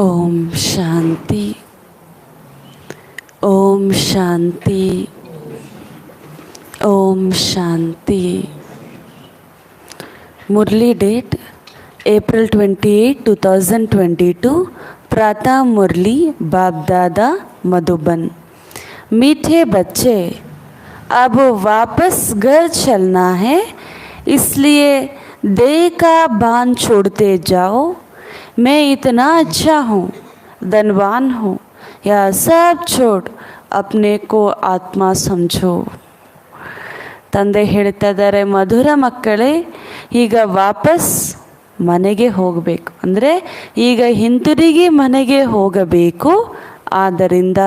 ओम शांति, ओम शांति, ओम शांति। मुरली date April 28, 2022। प्रातः मुरली बाप दादा मधुबन। मीठे बच्चे, अब वापस घर चलना है, इसलिए देह का भान छोड़ते जाओ। मैं इतना अच्छा हूँ, धनवान हूँ, यह सब छोड़ अपने को आत्मा समझो। ತಂದೆ ಹೇಳ್ತಾ ಇದ್ದಾರೆ, ಮಧುರ ಮಕ್ಕಳೇ, ಈಗ ವಾಪಸ್ ಮನೆಗೆ ಹೋಗಬೇಕು, ಅಂದರೆ ಈಗ ಹಿಂತಿರುಗಿ ಮನೆಗೆ ಹೋಗಬೇಕು. ಆದ್ದರಿಂದ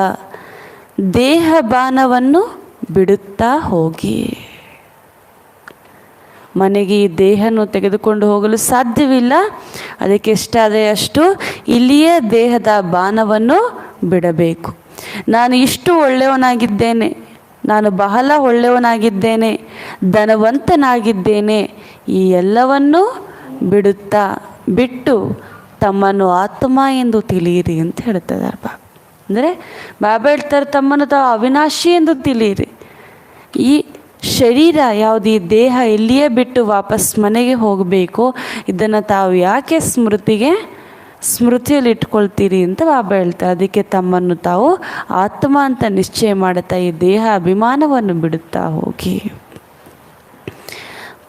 ದೇಹ ಬಾನವನ್ನು ಬಿಡುತ್ತಾ ಹೋಗಿ. ಮನೆಗೆ ಈ ದೇಹವನ್ನು ತೆಗೆದುಕೊಂಡು ಹೋಗಲು ಸಾಧ್ಯವಿಲ್ಲ. ಅದಕ್ಕೆ ಎಷ್ಟಾದರೆ ಅಷ್ಟು ಇಲ್ಲಿಯೇ ದೇಹದ ಬಾನವನ್ನು ಬಿಡಬೇಕು. ನಾನು ಇಷ್ಟು ಒಳ್ಳೆಯವನಾಗಿದ್ದೇನೆ, ನಾನು ಬಹಳ ಒಳ್ಳೆಯವನಾಗಿದ್ದೇನೆ, ಧನವಂತನಾಗಿದ್ದೇನೆ, ಈ ಎಲ್ಲವನ್ನೂ ಬಿಟ್ಟು ತಮ್ಮನ್ನು ಆತ್ಮ ಎಂದು ತಿಳಿಯಿರಿ ಅಂತ ಹೇಳ್ತಿದ್ದಾರೆ ಬಾಬಾ. ಅಂದರೆ ಬಾಬಾ ಹೇಳ್ತಾರೆ, ತಮ್ಮನ್ನು ತಾವು ಅವಿನಾಶಿ ಎಂದು ತಿಳಿಯಿರಿ. ಈ ಶರೀರ ಯಾವುದು, ಈ ದೇಹ ಇಲ್ಲಿಯೇ ಬಿಟ್ಟು ವಾಪಸ್ ಮನೆಗೆ ಹೋಗಬೇಕು, ಇದನ್ನು ತಾವು ಯಾಕೆ ಸ್ಮೃತಿಯಲ್ಲಿ ಇಟ್ಕೊಳ್ತೀರಿ ಅಂತ ಬಾಬಾ ಹೇಳ್ತಾರೆ. ಅದಕ್ಕೆ ತಮ್ಮನ್ನು ತಾವು ಆತ್ಮ ಅಂತ ನಿಶ್ಚಯ ಮಾಡುತ್ತಾ ಈ ದೇಹ ಅಭಿಮಾನವನ್ನು ಬಿಡುತ್ತಾ ಹೋಗಿ.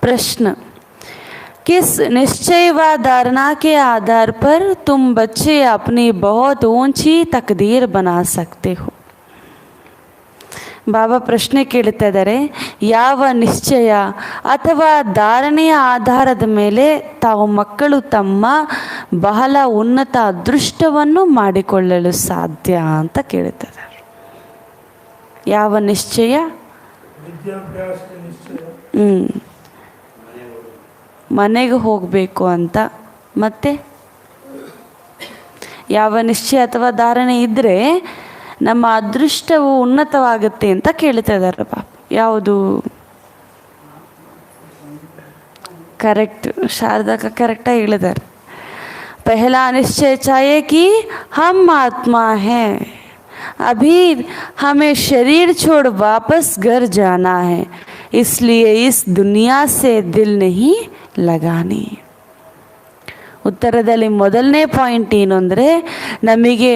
प्रश्न, किस निश्चय व धारणा के आधार पर तुम बच्चे अपनी बहुत ऊंची तकदीर बना सकते हो? ಬಾಬಾ ಪ್ರಶ್ನೆ ಕೇಳ್ತಾ ಇದ್ದಾರೆ, ಯಾವ ನಿಶ್ಚಯ ಅಥವಾ ಧಾರಣೆಯ ಆಧಾರದ ಮೇಲೆ ತಾವು ಮಕ್ಕಳು ತಮ್ಮ ಬಹಳ ಉನ್ನತ ಅದೃಷ್ಟವನ್ನು ಮಾಡಿಕೊಳ್ಳಲು ಸಾಧ್ಯ ಅಂತ ಕೇಳ್ತಾರೆ. ಯಾವ ನಿಶ್ಚಯ? ಮನೆಗೆ ಹೋಗಬೇಕು ಅಂತ. ಮತ್ತೆ ಯಾವ ನಿಶ್ಚಯ ಅಥವಾ ಧಾರಣೆ ಇದ್ದರೆ ನಮ್ಮ ಅದೃಷ್ಟವು ಉನ್ನತವಾಗುತ್ತೆ ಅಂತ ಕೇಳ್ತಾ ಇದ್ದಾರೆ ಪಾಪ. ಯಾವುದು? ಕರೆಕ್ಟ್, ಶಾರದಕ್ಕ ಕರೆಕ್ಟಾಗಿ ಹೇಳಿದ್ದಾರೆ. पहला निश्चय चाहिए कि हम आत्मा हैं, अभी हमें शरीर छोड़ वापस घर जाना है, इसलिए इस दुनिया से दिल नहीं लगानी. ಉತ್ತರದಲ್ಲಿ ಮೊದಲನೇ ಪಾಯಿಂಟ್ ಏನು ಅಂದರೆ, ನಮಗೆ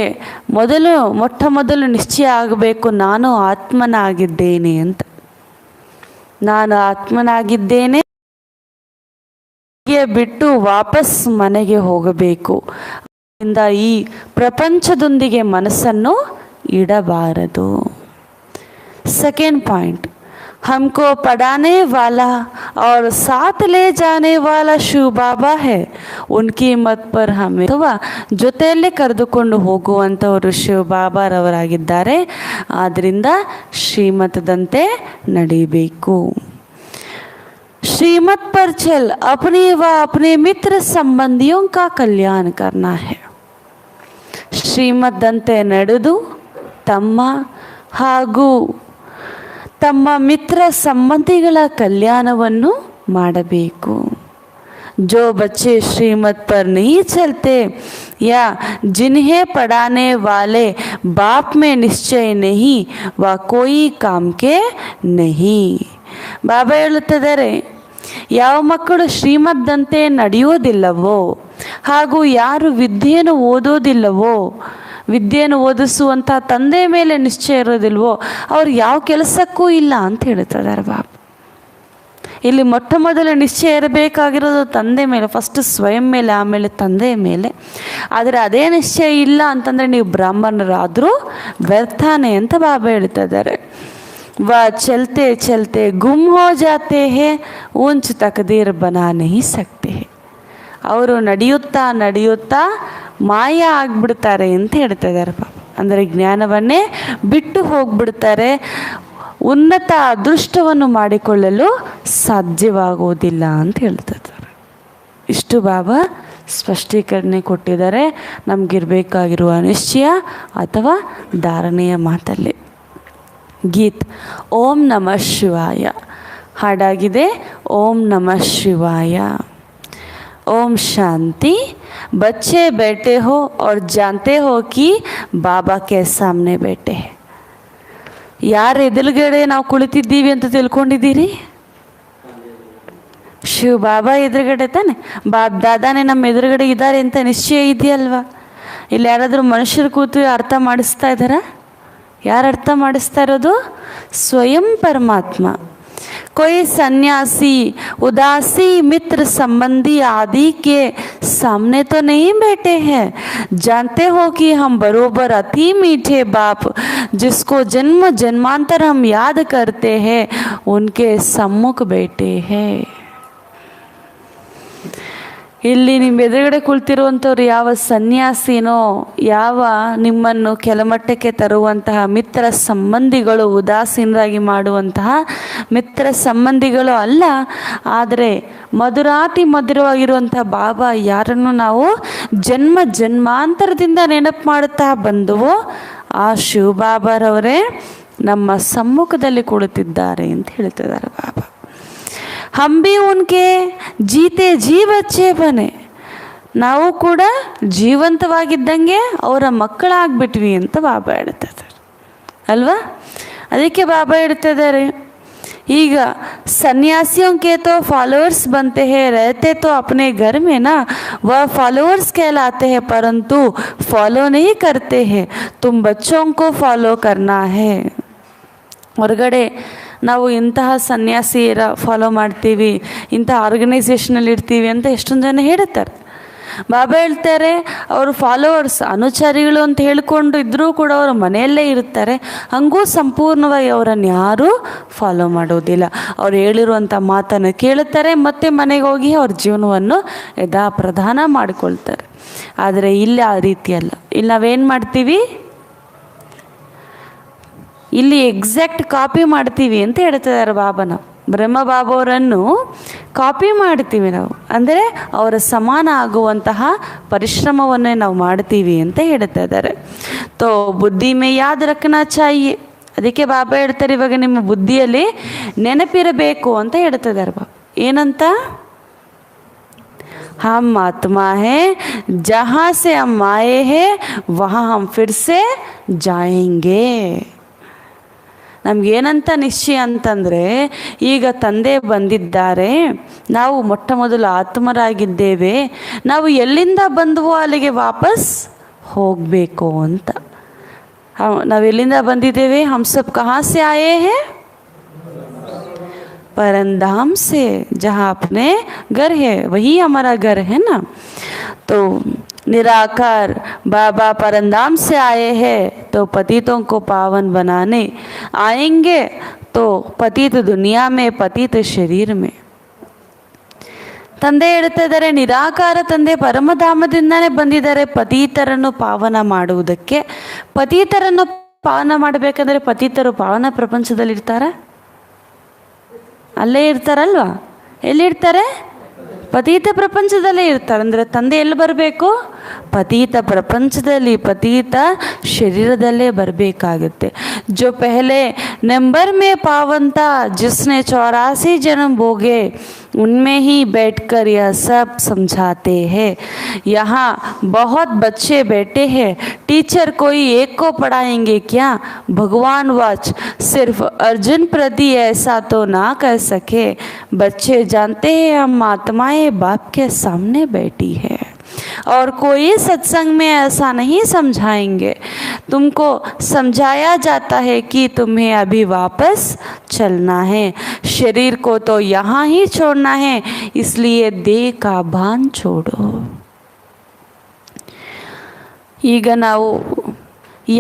ಮೊಟ್ಟ ಮೊದಲು ನಿಶ್ಚಯ ಆಗಬೇಕು, ನಾನು ಆತ್ಮನಾಗಿದ್ದೇನೆ ಅಂತ. ನಾನು ಆತ್ಮನಾಗಿದ್ದೇನೆ, ಬಿಟ್ಟು ವಾಪಸ್ ಮನೆಗೆ ಹೋಗಬೇಕು. ಅದರಿಂದ ಈ ಪ್ರಪಂಚದೊಂದಿಗೆ ಮನಸ್ಸನ್ನು ಇಡಬಾರದು. ಸೆಕೆಂಡ್ ಪಾಯಿಂಟ್, हमको पढ़ाने वाला और साथ ले जाने वाला ಶಿವ ಬಾಬಾ है, उनकी मत पर हमें ಅಥವಾ ಜೊತೆಯಲ್ಲೇ ಕರೆದುಕೊಂಡು ಹೋಗುವಂಥವರು ಶಿವ ಬಾಬಾರವರಾಗಿದ್ದಾರೆ. ಆದ್ದರಿಂದ ಶ್ರೀಮತದಂತೆ ನಡೀಬೇಕು. श्रीमत पर चल अपने व अपने मित्र संबंधियों का कल्याण करना है. ಶ್ರೀಮತದಂತೆ ನಡೆದು ತಮ್ಮ ಹಾಗೂ ತಮ್ಮ ಮಿತ್ರ ಸಂಬಂಧಿಗಳ ಕಲ್ಯಾಣವನ್ನು ಮಾಡಬೇಕು. जो बच्चे श्रीमत पर नहीं चलते या जिन्हें पढ़ाने वाले बाप में निश्चय नहीं, वह कोई काम के नहीं. ಬಾಬಾ ಹೇಳುತ್ತಿದ್ದಾರೆ, ಯಾವ ಮಕ್ಕಳು ಶ್ರೀಮದ್ದಂತೆ ನಡೆಯೋದಿಲ್ಲವೋ ಹಾಗೂ ಯಾರು ವಿದ್ಯೆಯನ್ನು ಓದೋದಿಲ್ಲವೋ, ವಿದ್ಯೆಯನ್ನು ಓದಿಸುವಂಥ ತಂದೆ ಮೇಲೆ ನಿಶ್ಚಯ ಇರೋದಿಲ್ವೋ, ಅವ್ರು ಯಾವ ಕೆಲಸಕ್ಕೂ ಇಲ್ಲ ಅಂತ ಹೇಳ್ತಿದ್ದಾರೆ ಬಾಬಾ. ಇಲ್ಲಿ ಮೊಟ್ಟ ಮೊದಲ ನಿಶ್ಚಯ ಇರಬೇಕಾಗಿರೋದು ತಂದೆ ಮೇಲೆ, ಫಸ್ಟ್ ಸ್ವಯಂ ಮೇಲೆ, ಆಮೇಲೆ ತಂದೆಯ ಮೇಲೆ. ಆದರೆ ಅದೇ ನಿಶ್ಚಯ ಇಲ್ಲ ಅಂತಂದರೆ ನೀವು ಬ್ರಾಹ್ಮಣರಾದರೂ ವ್ಯರ್ಥಾನೆ ಅಂತ ಬಾಬಾ ಹೇಳ್ತಾ ಇದ್ದಾರೆ. वह चलते चलते गुम हो जाते हैं, ऊंच तकदीर बना नहीं सकते हैं. ಅವರು ನಡೆಯುತ್ತಾ ನಡೆಯುತ್ತಾ ಮಾಯ ಆಗಿಬಿಡ್ತಾರೆ ಅಂತ ಹೇಳ್ತಾ ಇದ್ದಾರೆ ಪಾಪ. ಅಂದರೆ ಜ್ಞಾನವನ್ನೇ ಬಿಟ್ಟು ಹೋಗ್ಬಿಡ್ತಾರೆ, ಉನ್ನತ ಅದೃಷ್ಟವನ್ನು ಮಾಡಿಕೊಳ್ಳಲು ಸಾಧ್ಯವಾಗುವುದಿಲ್ಲ ಅಂತ ಹೇಳ್ತಾ ಇದ್ದಾರೆ. ಇಷ್ಟು ಬಾಬಾ ಸ್ಪಷ್ಟೀಕರಣೆ ಕೊಟ್ಟಿದ್ದಾರೆ ನಮಗಿರಬೇಕಾಗಿರುವ ನಿಶ್ಚಯ ಅಥವಾ ಧಾರಣೆಯ ಮಾತಲ್ಲಿ. ಗೀತ್ ಓಂ ನಮಃ ಶಿವಾಯ ಹಾಡಾಗಿದೆ. ಓಂ ನಮಃ ಶಿವಾಯ. ओम शांति। बच्चे बैठे हो और जानते हो कि ಬಾಬಾ के सामने बैठे हैं। ಯಾರ ಎದುರುಗಡೆ ನಾವು ಕುಳಿತಿದ್ದೀವಿ ಅಂತ ತಿಳ್ಕೊಂಡಿದ್ದೀರಿ? ಶಿವ ಬಾಬಾ ಎದುರುಗಡೆ ತಾನೆ. ದಾದಾನೇ ನಮ್ಮ ಎದುರುಗಡೆ ಇದ್ದಾರೆ ಅಂತ ನಿಶ್ಚಯ ಇದೆಯಲ್ವಾ? ಇಲ್ಲಿ ಯಾರಾದರೂ ಮನುಷ್ಯರು ಕೂತು ಅರ್ಥ ಮಾಡಿಸ್ತಾ ಇದ್ದಾರಾ? ಯಾರು ಅರ್ಥ ಮಾಡಿಸ್ತಾ ಇರೋದು? ಸ್ವಯಂ ಪರಮಾತ್ಮ। कोई सन्यासी उदासी मित्र संबंधी आदि के सामने तो नहीं बैठे हैं। जानते हो कि हम बरोबर अति मीठे बाप जिसको जन्म जन्मांतर हम याद करते हैं उनके सम्मुख बैठे हैं। ಇಲ್ಲಿ ನಿಮ್ಮ ಎದುರುಗಡೆ ಕುಳಿತಿರುವಂಥವ್ರು ಯಾವ ಸನ್ಯಾಸಿನೋ, ಯಾವ ನಿಮ್ಮನ್ನು ಕೆಲಮಟ್ಟಕ್ಕೆ ತರುವಂತಹ ಮಿತ್ರ ಸಂಬಂಧಿಗಳು, ಉದಾಸೀನರಾಗಿ ಮಾಡುವಂತಹ ಮಿತ್ರ ಸಂಬಂಧಿಗಳು ಅಲ್ಲ. ಆದರೆ ಮಧುರಾತಿ ಮಧುರವಾಗಿರುವಂತಹ ಬಾಬಾ ಯಾರನ್ನು ನಾವು ಜನ್ಮ ಜನ್ಮಾಂತರದಿಂದ ನೆನಪು ಮಾಡುತ್ತಾ ಬಂದುವೋ ಆ ಶಿವಬಾಬಾರವರೇ ನಮ್ಮ ಸಮ್ಮುಖದಲ್ಲಿ ಕುಳಿತಿದ್ದಾರೆ ಅಂತ ಹೇಳ್ತಿದ್ದಾರೆ ಬಾಬಾ। हम भी उनके जीते जी बच्चे बने। ನಾವು ಕೂಡ ಜೀವಂತವಾಗಿದ್ದಂಗೆ ಅವರ ಮಕ್ಕಳಾಗ್ಬಿಟ್ವಿ ಅಂತ ಬಾಬಾ ಹೇಳ್ತಿದ್ದಾರೆ ಅಲ್ವಾ? ಅದಕ್ಕೆ ಬಾಬಾ ಹೇಳ್ತಿದ್ದಾರೆ, ಈಗ सन्यासियों के तो फॉलोअर्स बनते हैं, रहते तो अपने घर में ना, वह फॉलोअर्स कहलाते हैं परंतु फॉलो नहीं करते हैं। तुम बच्चों को फॉलो करना है। ಹೊರಗಡೆ ನಾವು ಇಂತಹ ಸನ್ಯಾಸಿಯರ ಫಾಲೋ ಮಾಡ್ತೀವಿ, ಇಂತಹ ಆರ್ಗನೈಸೇಷನಲ್ಲಿ ಇರ್ತೀವಿ ಅಂತ ಎಷ್ಟೊಂದು ಜನ ಹೇಳ್ತಾರೆ. ಬಾಬಾ ಹೇಳ್ತಾರೆ ಅವರು ಫಾಲೋವರ್ಸ್, ಅನುಚಾರಿಗಳು ಅಂತ ಹೇಳ್ಕೊಂಡು ಇದ್ದರೂ ಕೂಡ ಅವರು ಮನೆಯಲ್ಲೇ ಇರ್ತಾರೆ. ಹಾಗೂ ಸಂಪೂರ್ಣವಾಗಿ ಅವರನ್ನು ಯಾರೂ ಫಾಲೋ ಮಾಡೋದಿಲ್ಲ. ಅವ್ರು ಹೇಳಿರುವಂಥ ಮಾತನ್ನು ಕೇಳುತ್ತಾರೆ, ಮತ್ತೆ ಮನೆಗೆ ಹೋಗಿ ಅವ್ರ ಜೀವನವನ್ನು ಯಥಾ ಪ್ರಧಾನ ಮಾಡಿಕೊಳ್ತಾರೆ. ಆದರೆ ಇಲ್ಲಿ ಆ ರೀತಿ ಅಲ್ಲ. ಇಲ್ಲಿ ನಾವೇನು ಮಾಡ್ತೀವಿ? ಇಲ್ಲಿ ಎಕ್ಸಾಕ್ಟ್ ಕಾಪಿ ಮಾಡ್ತೀವಿ ಅಂತ ಹೇಳ್ತಿದ್ದಾರೆ ಬಾಬನ. ಬ್ರಹ್ಮ ಬಾಬಾವರನ್ನು ಕಾಪಿ ಮಾಡ್ತೀವಿ ನಾವು, ಅಂದರೆ ಅವರ ಸಮಾನ ಆಗುವಂತಹ ಪರಿಶ್ರಮವನ್ನೇ ನಾವು ಮಾಡ್ತೀವಿ ಅಂತ ಹೇಳ್ತಾ ಇದ್ದಾರೆ. ತೋ ಬುದ್ಧಿ ಮೇ ಯಾದ್ ರಖನಾ ಚಾಹಿಯೆ. ಅದಕ್ಕೆ ಬಾಬಾ ಹೇಳ್ತಾರೆ ಇವಾಗ ನಿಮ್ಮ ಬುದ್ಧಿಯಲ್ಲಿ ನೆನಪಿರಬೇಕು ಅಂತ ಹೇಳ್ತಿದ್ದಾರೆ ಬಾಬಾ. ಏನಂತ? हम आत्मा है, जहाँ से हम आए हैं वहाँ हम फिर से जाएंगे। ನಮಗೇನಂತ ನಿಶ್ಚಯ ಅಂತಂದರೆ, ಈಗ ತಂದೆ ಬಂದಿದ್ದಾರೆ, ನಾವು ಮೊಟ್ಟ ಮೊದಲು ಆತ್ಮರಾಗಿದ್ದೇವೆ, ನಾವು ಎಲ್ಲಿಂದ ಬಂದವೋ ಅಲ್ಲಿಗೆ ವಾಪಸ್ ಹೋಗಬೇಕು ಅಂತ. ನಾವೆಲ್ಲಿಂದ ಬಂದಿದ್ದೇವೆ? ಹಮ್ ಸಬ್ ಕहाँ से आए हैं? परमधाम से, जहाँ अपने घर है वही हमारा घर है ना। तो निराकार बाबा परमधाम से आए हैं तो पतितों को पावन बनाने आएंगे। तो पतित दुनिया में, पतित शरीर में। ತಂದೆ ಹೇಳ್ತಾ ಇದ್ದಾರೆ, ನಿರಾಕಾರ ತಂದೆ ಪರಮಧಾಮದಿಂದಾನೇ ಬಂದಿದ್ದಾರೆ ಪತೀತರನ್ನು ಪಾವನ ಮಾಡುವುದಕ್ಕೆ. ಪತೀತರನ್ನು ಪಾವನ ಮಾಡಬೇಕಂದ್ರೆ ಪತೀತರು ಪಾವನ ಪ್ರಪಂಚದಲ್ಲಿರ್ತಾರ? ಅಲ್ಲೇ ಇರ್ತಾರಲ್ವಾ? ಎಲ್ಲಿರ್ತಾರೆ? ಪತೀತ ಪ್ರಪಂಚದಲ್ಲೇ ಇರ್ತಾರೆ. ಅಂದರೆ ತಂದೆ ಎಲ್ಲಿ ಬರಬೇಕು? ಪತೀತ ಪ್ರಪಂಚದಲ್ಲಿ, ಪತೀತ ಶರೀರದಲ್ಲೇ ಬರಬೇಕಾಗುತ್ತೆ. जो पहले नंबर में पावन था, जिसने 84 जन्म भोगे, उनमें ही बैठकर यह सब समझाते हैं। यहाँ बहुत बच्चे बैठे हैं, टीचर कोई एक को पढ़ाएंगे क्या? भगवान वाच सिर्फ अर्जुन प्रति ऐसा तो ना कर सके। बच्चे जानते हैं हम आत्माएं बाप के सामने बैठी है और कोई सत्संग में ऐसा नहीं समझाएंगे। तुमको समझाया जाता है कि तुम्हें अभी वापस चलना है, शरीर को तो यहाँ ही छोड़ना है, इसलिए देह का भान छोड़ो। ಈಗ ನಾವು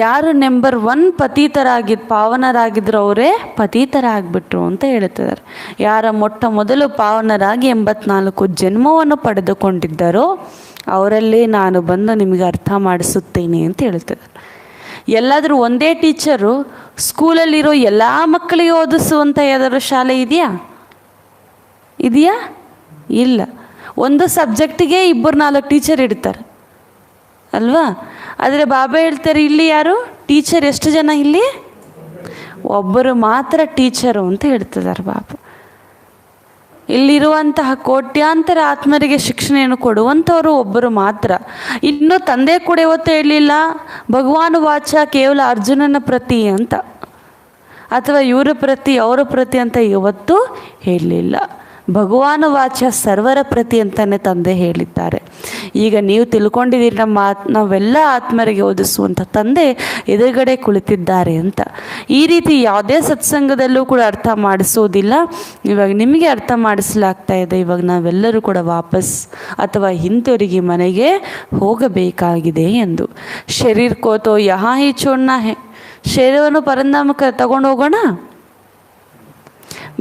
ಯಾರು ನಂಬರ್ 1 ಪಾವನರಾಗಿದ್ರು ಅವರೇ ಪತೀತರಾಗ್ಬಿಟ್ರು ಅಂತ ಹೇಳ್ತಿದ್ದಾರೆ. ಯಾರ ಮೊಟ್ಟ ಮೊದಲು ಪಾವನರಾಗಿ 84 ಜನ್ಮವನ್ನು ಪಡೆದುಕೊಂಡಿದ್ದಾರೋ ಅವರಲ್ಲಿ ನಾನು ಬಂದು ನಿಮಗೆ ಅರ್ಥ ಮಾಡಿಸುತ್ತೇನೆ ಅಂತ ಹೇಳ್ತಿದ್ದಾರೆ. ಎಲ್ಲಾದರೂ ಒಂದೇ ಟೀಚರು ಸ್ಕೂಲಲ್ಲಿರೋ ಎಲ್ಲ ಮಕ್ಕಳಿಗೆ ಓದಿಸುವಂಥ ಯಾವ್ದಾದ್ರು ಶಾಲೆ ಇದೆಯಾ? ಇಲ್ಲ. ಒಂದು ಸಬ್ಜೆಕ್ಟಿಗೆ 2-4 ಟೀಚರ್ ಇಡ್ತಾರೆ ಅಲ್ವಾ? ಆದರೆ ಬಾಬಾ ಹೇಳ್ತಾರೆ ಇಲ್ಲಿ ಯಾರು ಟೀಚರ್? ಎಷ್ಟು ಜನ ಇಲ್ಲಿ? ಒಬ್ಬರು ಮಾತ್ರ ಟೀಚರು ಅಂತ ಹೇಳ್ತಿದ್ದಾರೆ ಬಾಬಾ. ಇಲ್ಲಿರುವಂತಹ ಕೋಟ್ಯಾಂತರ ಆತ್ಮರಿಗೆ ಶಿಕ್ಷಣೆಯನ್ನು ಕೊಡುವಂಥವರು ಒಬ್ಬರು ಮಾತ್ರ. ಇನ್ನು ತಂದೆ ಕೂಡ ಇವತ್ತು ಹೇಳಲಿಲ್ಲ ಭಗವಾನ್ ವಾಚ ಕೇವಲ ಅರ್ಜುನನ ಪ್ರತಿ ಅಂತ, ಅಥವಾ ಇವರ ಪ್ರತಿ ಅವರ ಪ್ರತಿ ಅಂತ ಇವತ್ತು ಹೇಳಲಿಲ್ಲ. ಭಗವಾನ್ ವಾಚ ಸರ್ವರ ಪ್ರತಿ ಅಂತಲೇ ತಂದೆ ಹೇಳಿದ್ದಾರೆ. ಈಗ ನೀವು ತಿಳ್ಕೊಂಡಿದ್ದೀರಿ ನಾವೆಲ್ಲ ಆತ್ಮರಿಗೆ ಓದಿಸುವಂಥ ತಂದೆ ಎದುರುಗಡೆ ಕುಳಿತಿದ್ದಾರೆ ಅಂತ. ಈ ರೀತಿ ಯಾವುದೇ ಸತ್ಸಂಗದಲ್ಲೂ ಕೂಡ ಅರ್ಥ ಮಾಡಿಸೋದಿಲ್ಲ. ಇವಾಗ ನಿಮಗೆ ಅರ್ಥ ಮಾಡಿಸಲಾಗ್ತಾ ಇದೆ. ಇವಾಗ ನಾವೆಲ್ಲರೂ ಕೂಡ ವಾಪಸ್ ಅಥವಾ ಹಿಂತಿರುಗಿ ಮನೆಗೆ ಹೋಗಬೇಕಾಗಿದೆ ಎಂದು. ಶರೀರ ಕೋತೋ ಯಹಾ ಹಿ ಚೋಡ್ನಾ ಹೇ, ಶರೀರವನ್ನು ಪರಂಧಾಮಕ್ಕೆ ತಗೊಂಡು ಹೋಗೋಣ.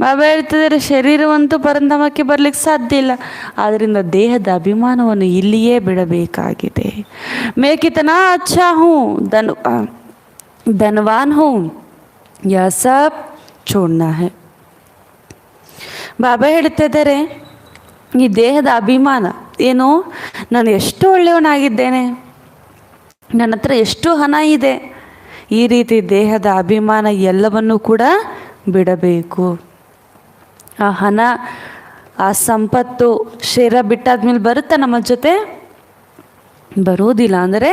ಬಾಬಾ ಹೇಳ್ತಿದ್ದಾರೆ ಶರೀರವಂತೂ ಪರಂಧಾಮಕ್ಕೆ ಬರ್ಲಿಕ್ಕೆ ಸಾಧ್ಯ ಇಲ್ಲ, ಆದ್ದರಿಂದ ದೇಹದ ಅಭಿಮಾನವನ್ನು ಇಲ್ಲಿಯೇ ಬಿಡಬೇಕಾಗಿದೆ. ಮೇ ಕಿತನಾ ಅಚ್ಚಾ ಹೂ ಧನವಾನ್ ಹೂ ಯಾ ಸಬ್ ಚೋಡ್ನಾ ಹೈ. ಬಾಬಾ ಹೇಳ್ತಿದ್ದಾರೆ ಈ ದೇಹದ ಅಭಿಮಾನ ಏನು, ನಾನು ಎಷ್ಟು ಒಳ್ಳೆಯವನಾಗಿದ್ದೇನೆ, ನನ್ನ ಹತ್ರ ಎಷ್ಟು ಹಣ ಇದೆ, ಈ ರೀತಿ ದೇಹದ ಅಭಿಮಾನ ಎಲ್ಲವನ್ನೂ ಕೂಡ ಬಿಡಬೇಕು. ಆ ಹಣ ಆ ಸಂಪತ್ತು ಶರೀರ ಬಿಟ್ಟಾದ್ಮೇಲೆ ಬರುತ್ತೆ ನಮ್ಮ ಜೊತೆ? ಬರುವುದಿಲ್ಲ. ಅಂದರೆ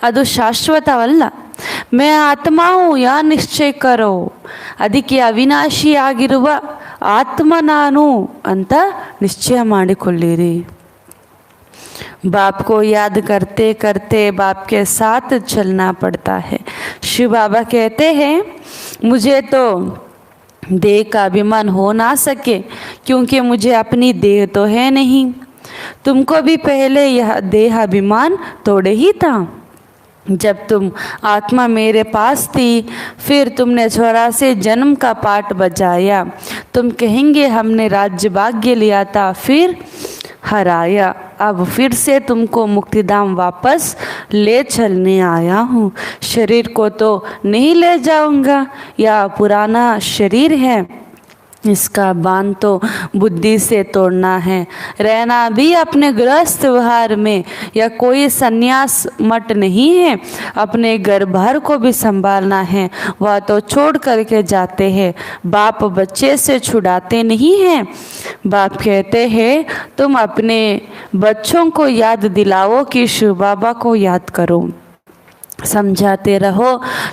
ಅದು ಶಾಶ್ವತವಲ್ಲ. ಮೇ ಆತ್ಮಾವು ಯಾ ನಿಶ್ಚಯ ಕರೋ, ಅದಕ್ಕೆ ಅವಿನಾಶಿಯಾಗಿರುವ ಆತ್ಮ ನಾನು ಅಂತ ನಿಶ್ಚಯ ಮಾಡಿಕೊಳ್ಳಿರಿ. बाप को याद करते करते बाप के साथ चलना पड़ता है. शिव बाबा कहते हैं मुझे तो देह का अभिमान हो ना सके क्योंकि मुझे अपनी देह तो है नहीं. तुमको भी पहले यह देह अभिमान तोड़े ही था. जब तुम आत्मा मेरे पास थी फिर तुमने 84 जन्म का पाठ बजाया. तुम कहेंगे हमने राज्य भाग्य लिया था फिर हराया. अब फिर से तुमको मुक्तिधाम वापस ले चलने आया हूँ. शरीर को तो नहीं ले जाऊँगा, यह पुराना शरीर है, इसका बांध तो बुद्धि से तोड़ना है. रहना भी अपने गृहस्थ व्यवहार में, या कोई संन्यास मठ नहीं है. अपने घर भर को भी संभालना है, वह तो छोड़ करके जाते हैं. बाप बच्चे से छुड़ाते नहीं हैं. बाप कहते हैं तुम अपने बच्चों को याद दिलाओ कि शिव बाबा को याद करो. समझाते रहो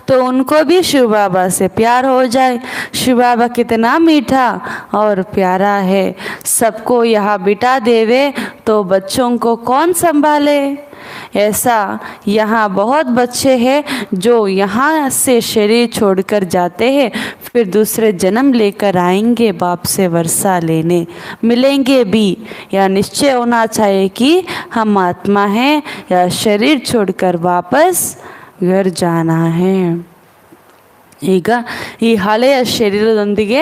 तो उनको भी शिव बाबा से प्यार हो जाए. शिव बाबा कितना मीठा और प्यारा है. सबको यहाँ बिठा देवे तो बच्चों को कौन संभाले. ऐसा यहाँ बहुत बच्चे हैं जो यहाँ से शरीर छोड़कर जाते हैं, फिर दूसरे जन्म लेकर आएंगे बाप से वर्षा लेने. मिलेंगे भी. यह निश्चय होना चाहिए कि हम आत्मा हैं या शरीर छोड़कर वापस घर जाना है. ಈಗ ಈ ಹಳೆಯ ಶರೀರದೊಂದಿಗೆ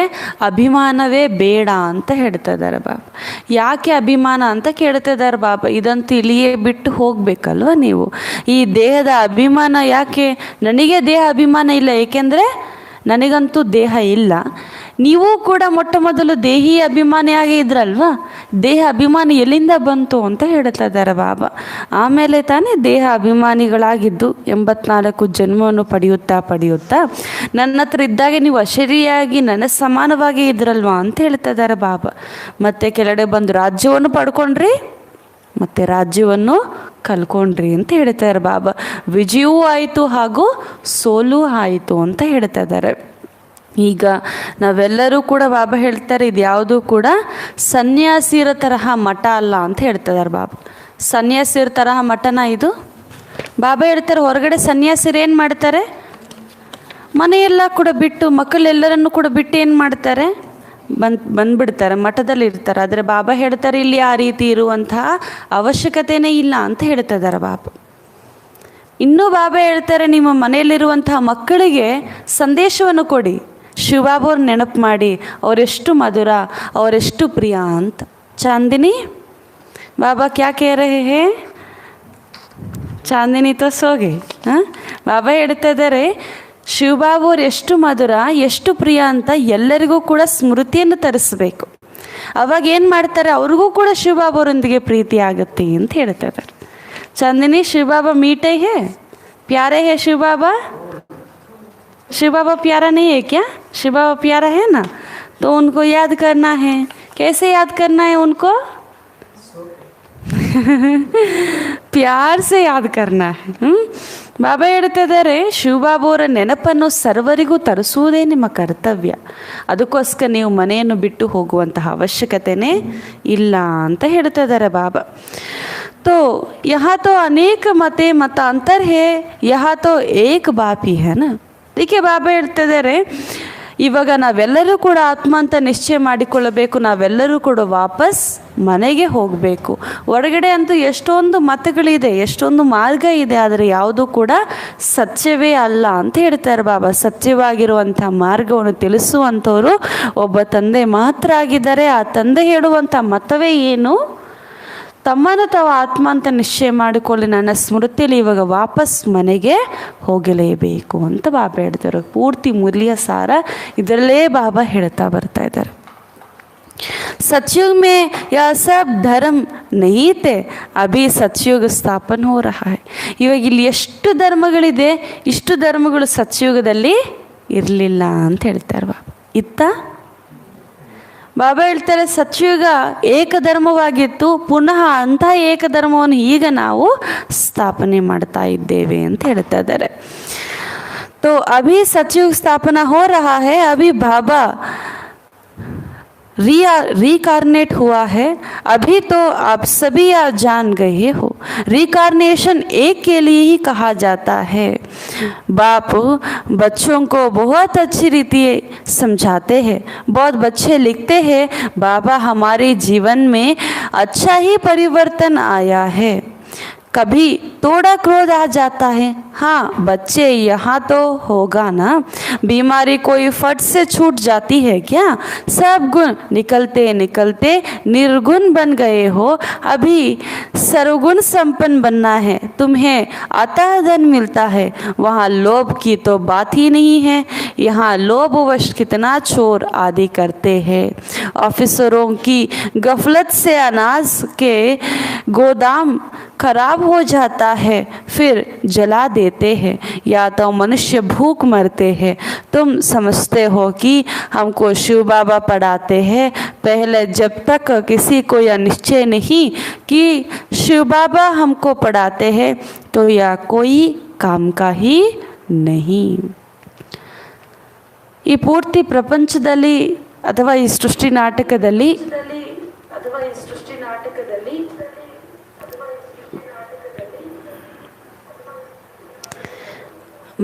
ಅಭಿಮಾನವೇ ಬೇಡ ಅಂತ ಹೇಳ್ತಾ ಇದ್ದಾರೆ ಬಾಬಾ. ಯಾಕೆ ಅಭಿಮಾನ ಅಂತ ಕೇಳ್ತಾ ಇದ್ದಾರೆ ಬಾಬಾ. ಇದಂತೂ ಇಲ್ಲಿಯೇ ಬಿಟ್ಟು ಹೋಗಬೇಕಲ್ವ ನೀವು. ಈ ದೇಹದ ಅಭಿಮಾನ ಯಾಕೆ? ನನಗೆ ದೇಹ ಅಭಿಮಾನ ಇಲ್ಲ, ಏಕೆಂದರೆ ನನಗಂತೂ ದೇಹ ಇಲ್ಲ. ನೀವು ಕೂಡ ಮೊಟ್ಟ ಮೊದಲು ದೇಹಿ ಅಭಿಮಾನಿಯಾಗಿ ಇದ್ರಲ್ವಾ, ದೇಹ ಅಭಿಮಾನಿ ಎಲ್ಲಿಂದ ಬಂತು ಅಂತ ಹೇಳ್ತಾ ಇದ್ದಾರೆ ಬಾಬಾ. ಆಮೇಲೆ ತಾನೇ ದೇಹ ಅಭಿಮಾನಿಗಳಾಗಿದ್ದು 84 ಜನ್ಮವನ್ನು ಪಡೆಯುತ್ತಾ ನನ್ನ ಹತ್ರ ಇದ್ದಾಗ ನೀವು ಅಶರೀರಿಯಾಗಿ ನನ್ನ ಸಮಾನವಾಗಿ ಇದ್ರಲ್ವಾ ಅಂತ ಹೇಳ್ತಾ ಇದ್ದಾರೆ ಬಾಬಾ. ಮತ್ತೆ ಕೆಳಗಡೆ ಬಂದು ರಾಜ್ಯವನ್ನು ಪಡ್ಕೊಂಡ್ರಿ, ಮತ್ತು ರಾಜ್ಯವನ್ನು ಕಲ್ಕೊಂಡ್ರಿ ಅಂತ ಹೇಳ್ತಾರೆ ಬಾಬಾ. ವಿಜಯವೂ ಆಯಿತು ಹಾಗೂ ಸೋಲು ಆಯಿತು ಅಂತ ಹೇಳ್ತಾ ಇದ್ದಾರೆ. ಈಗ ನಾವೆಲ್ಲರೂ ಕೂಡ ಬಾಬಾ ಹೇಳ್ತಾರೆ ಇದು ಯಾವುದೂ ಕೂಡ ಸನ್ಯಾಸಿರ ತರಹ ಮಠ ಅಲ್ಲ ಅಂತ ಹೇಳ್ತಿದ್ದಾರೆ ಬಾಬಾ. ಸನ್ಯಾಸಿರ ತರಹ ಮಠನ ಇದು? ಬಾಬಾ ಹೇಳ್ತಾರೆ ಹೊರಗಡೆ ಸನ್ಯಾಸಿರು ಏನು ಮಾಡ್ತಾರೆ? ಮನೆಯೆಲ್ಲ ಕೂಡ ಬಿಟ್ಟು ಮಕ್ಕಳೆಲ್ಲರನ್ನು ಕೂಡ ಬಿಟ್ಟು ಏನು ಮಾಡ್ತಾರೆ? ಬಂದ್ಬಿಡ್ತಾರೆ, ಮಠದಲ್ಲಿ ಇರ್ತಾರೆ. ಆದರೆ ಬಾಬಾ ಹೇಳ್ತಾರೆ ಇಲ್ಲಿ ಆ ರೀತಿ ಇರುವಂತಹ ಅವಶ್ಯಕತೆಯೇ ಇಲ್ಲ ಅಂತ ಹೇಳ್ತಾ ಇದ್ದಾರೆ ಬಾಬಾ. ಇನ್ನೂ ಬಾಬಾ ಹೇಳ್ತಾರೆ ನಿಮ್ಮ ಮನೆಯಲ್ಲಿರುವಂತಹ ಮಕ್ಕಳಿಗೆ ಸಂದೇಶವನ್ನು ಕೊಡಿ. ಶಿವಬಾಬಾ ಅವ್ರು ನೆನಪು ಮಾಡಿ, ಅವರೆಷ್ಟು ಮಧುರ, ಅವರೆಷ್ಟು ಪ್ರಿಯ ಅಂತ. ಚಾಂದಿನಿ ಬಾಬಾ ಕ್ಯಾ ಕಹ ರಹೆ ಹೇ? ಚಾಂದಿನಿ ತೋ ಸೋಗೆ. ಬಾಬಾ ಹೇಳ್ತಾ ಇದ್ದಾರೆ ಶಿವಬಾಬಾ ಅವ್ರು ಎಷ್ಟು ಮಧುರ, ಎಷ್ಟು ಪ್ರಿಯ ಅಂತ ಎಲ್ಲರಿಗೂ ಕೂಡ ಸ್ಮೃತಿಯನ್ನು ತರಿಸ್ಬೇಕು. ಅವಾಗ ಏನು ಮಾಡ್ತಾರೆ, ಅವ್ರಿಗೂ ಕೂಡ ಶಿವಬಾಬಾ ಅವರೊಂದಿಗೆ ಪ್ರೀತಿ ಆಗುತ್ತೆ ಅಂತ ಹೇಳ್ತಾ ಇದ್ದಾರೆ. चांदनी शिव बाबा मीठे है, प्यारे है शिव बाबा? शिव बाबा प्यारा नहीं है क्या? शिव बाबा प्यारा है ना, तो उनको याद करना है कैसे याद करना है उनको? ಪ್ಯಾರ್ ಸೆ ಯಾದ್ ಕರ್ನಾ ಹೈ. ಬಾಬಾ ಹೇಳ್ತಾ ಇದ್ದಾರೆ, ಶಿವಬಾಬು ಅವರ ನೆನಪನ್ನು ಸರ್ವರಿಗೂ ತರಿಸುವುದೇ ನಿಮ್ಮ ಕರ್ತವ್ಯ. ಅದಕ್ಕೋಸ್ಕರ ನೀವು ಮನೆಯನ್ನು ಬಿಟ್ಟು ಹೋಗುವಂತಹ ಅವಶ್ಯಕತೆನೇ ಇಲ್ಲ ಅಂತ ಹೇಳ್ತಾ ಇದ್ದಾರೆ ಬಾಬಾ. तो यहाँ तो अनेक मते मतांतर है, यहाँ तो एक बाप ही है ना. ಅದಕ್ಕೆ ಬಾಬಾ ಹೇಳ್ತಾ ಇದ್ದಾರೆ, ಇವಾಗ ನಾವೆಲ್ಲರೂ ಕೂಡ ಆತ್ಮ ಅಂತ ನಿಶ್ಚಯ ಮಾಡಿಕೊಳ್ಳಬೇಕು. ನಾವೆಲ್ಲರೂ ಕೂಡ ವಾಪಸ್ ಮನೆಗೆ ಹೋಗಬೇಕು. ಹೊರಗಡೆ ಅಂತೂ ಎಷ್ಟೊಂದು ಮತಗಳಿದೆ, ಎಷ್ಟೊಂದು ಮಾರ್ಗ ಇದೆ, ಆದರೆ ಯಾವುದೂ ಕೂಡ ಸತ್ಯವೇ ಅಲ್ಲ ಅಂತ ಹೇಳ್ತಾರೆ ಬಾಬಾ. ಸತ್ಯವಾಗಿರುವಂಥ ಮಾರ್ಗವನ್ನು ತಿಳಿಸುವಂಥವರು ಒಬ್ಬ ತಂದೆ ಮಾತ್ರ ಆಗಿದ್ದಾರೆ. ಆ ತಂದೆ ಹೇಳುವಂಥ ಮತವೇ ಏನು? ತಮ್ಮನ್ನು ತಾವು ಆತ್ಮ ಅಂತ ನಿಶ್ಚಯ ಮಾಡಿಕೊಳ್ಳಿ, ನನ್ನ ಸ್ಮೃತಿಯಲ್ಲಿ ಇವಾಗ ವಾಪಸ್ ಮನೆಗೆ ಹೋಗಲೇಬೇಕು ಅಂತ ಬಾಬಾ ಹೇಳ್ತಾರೆ. ಪೂರ್ತಿ ಮುರಳಿಯ ಸಾರ ಇದರಲ್ಲೇ ಬಾಬಾ ಹೇಳ್ತಾ ಬರ್ತಾ ಇದ್ದಾರೆ. सतयुग में यह सब धर्म नहीं थे, अभी सतयुग ಸ್ಥಾಪನ हो रहा है. ಇವಾಗ ಇಲ್ಲಿ ಎಷ್ಟು ಧರ್ಮಗಳಿದೆ, ಇಷ್ಟು ಧರ್ಮಗಳು ಸತ್ಯುಗದಲ್ಲಿ ಇರಲಿಲ್ಲ ಅಂತ ಹೇಳ್ತಾರೆ ಬಾಬಾ. ಇತ್ತ ಬಾಬಾ ಹೇಳ್ತಾರೆ, ಸತ್ಯುಗ ಏಕಧರ್ಮವಾಗಿತ್ತು, ಪುನಃ ಅಂಥ ಏಕಧರ್ಮವನ್ನು ಈಗ ನಾವು ಸ್ಥಾಪನೆ ಮಾಡ್ತಾ ಇದ್ದೇವೆ ಅಂತ ಹೇಳ್ತಾ ಇದ್ದಾರೆ. तो अभी सतयुग स्थापना हो रहा है, अभी बाबा रिकारनेट हुआ है. अभी तो आप सभी जान गए हो, रिकारनेशन एक के लिए ही कहा जाता है. बाप बच्चों को बहुत अच्छी रीति समझाते हैं. बहुत बच्चे लिखते हैं, बाबा हमारे जीवन में अच्छा ही परिवर्तन आया है. कभी थोड़ा क्रोध आ जाता है, हाँ बच्चे यहाँ तो होगा ना. बीमारी कोई फट से छूट जाती है क्या? सब गुण निकलते निकलते निर्गुण बन गए हो. अभी सर्वगुण संपन्न बनना है. तुम्हें अतः धन मिलता है, वहाँ लोभ की तो बात ही नहीं है. यहाँ लोभवश कितना चोर आदि करते हैं. ऑफिसरों की गफलत से अनाज के गोदाम खराब हो जाता है, फिर जला देते हैं, या तो मनुष्य भूख मरते हैं. तुम समझते हो कि हमको शिव बाबा पढ़ाते हैं. पहले जब तक किसी को यह निश्चय नहीं कि शिव बाबा हमको पढ़ाते हैं, तो यह कोई काम का ही नहीं. ಈ ಪೂರ್ತಿ ಪ್ರಪಂಚದಲ್ಲಿ ಅಥವಾ ಈ ಸೃಷ್ಟಿ ನಾಟಕದಲ್ಲಿ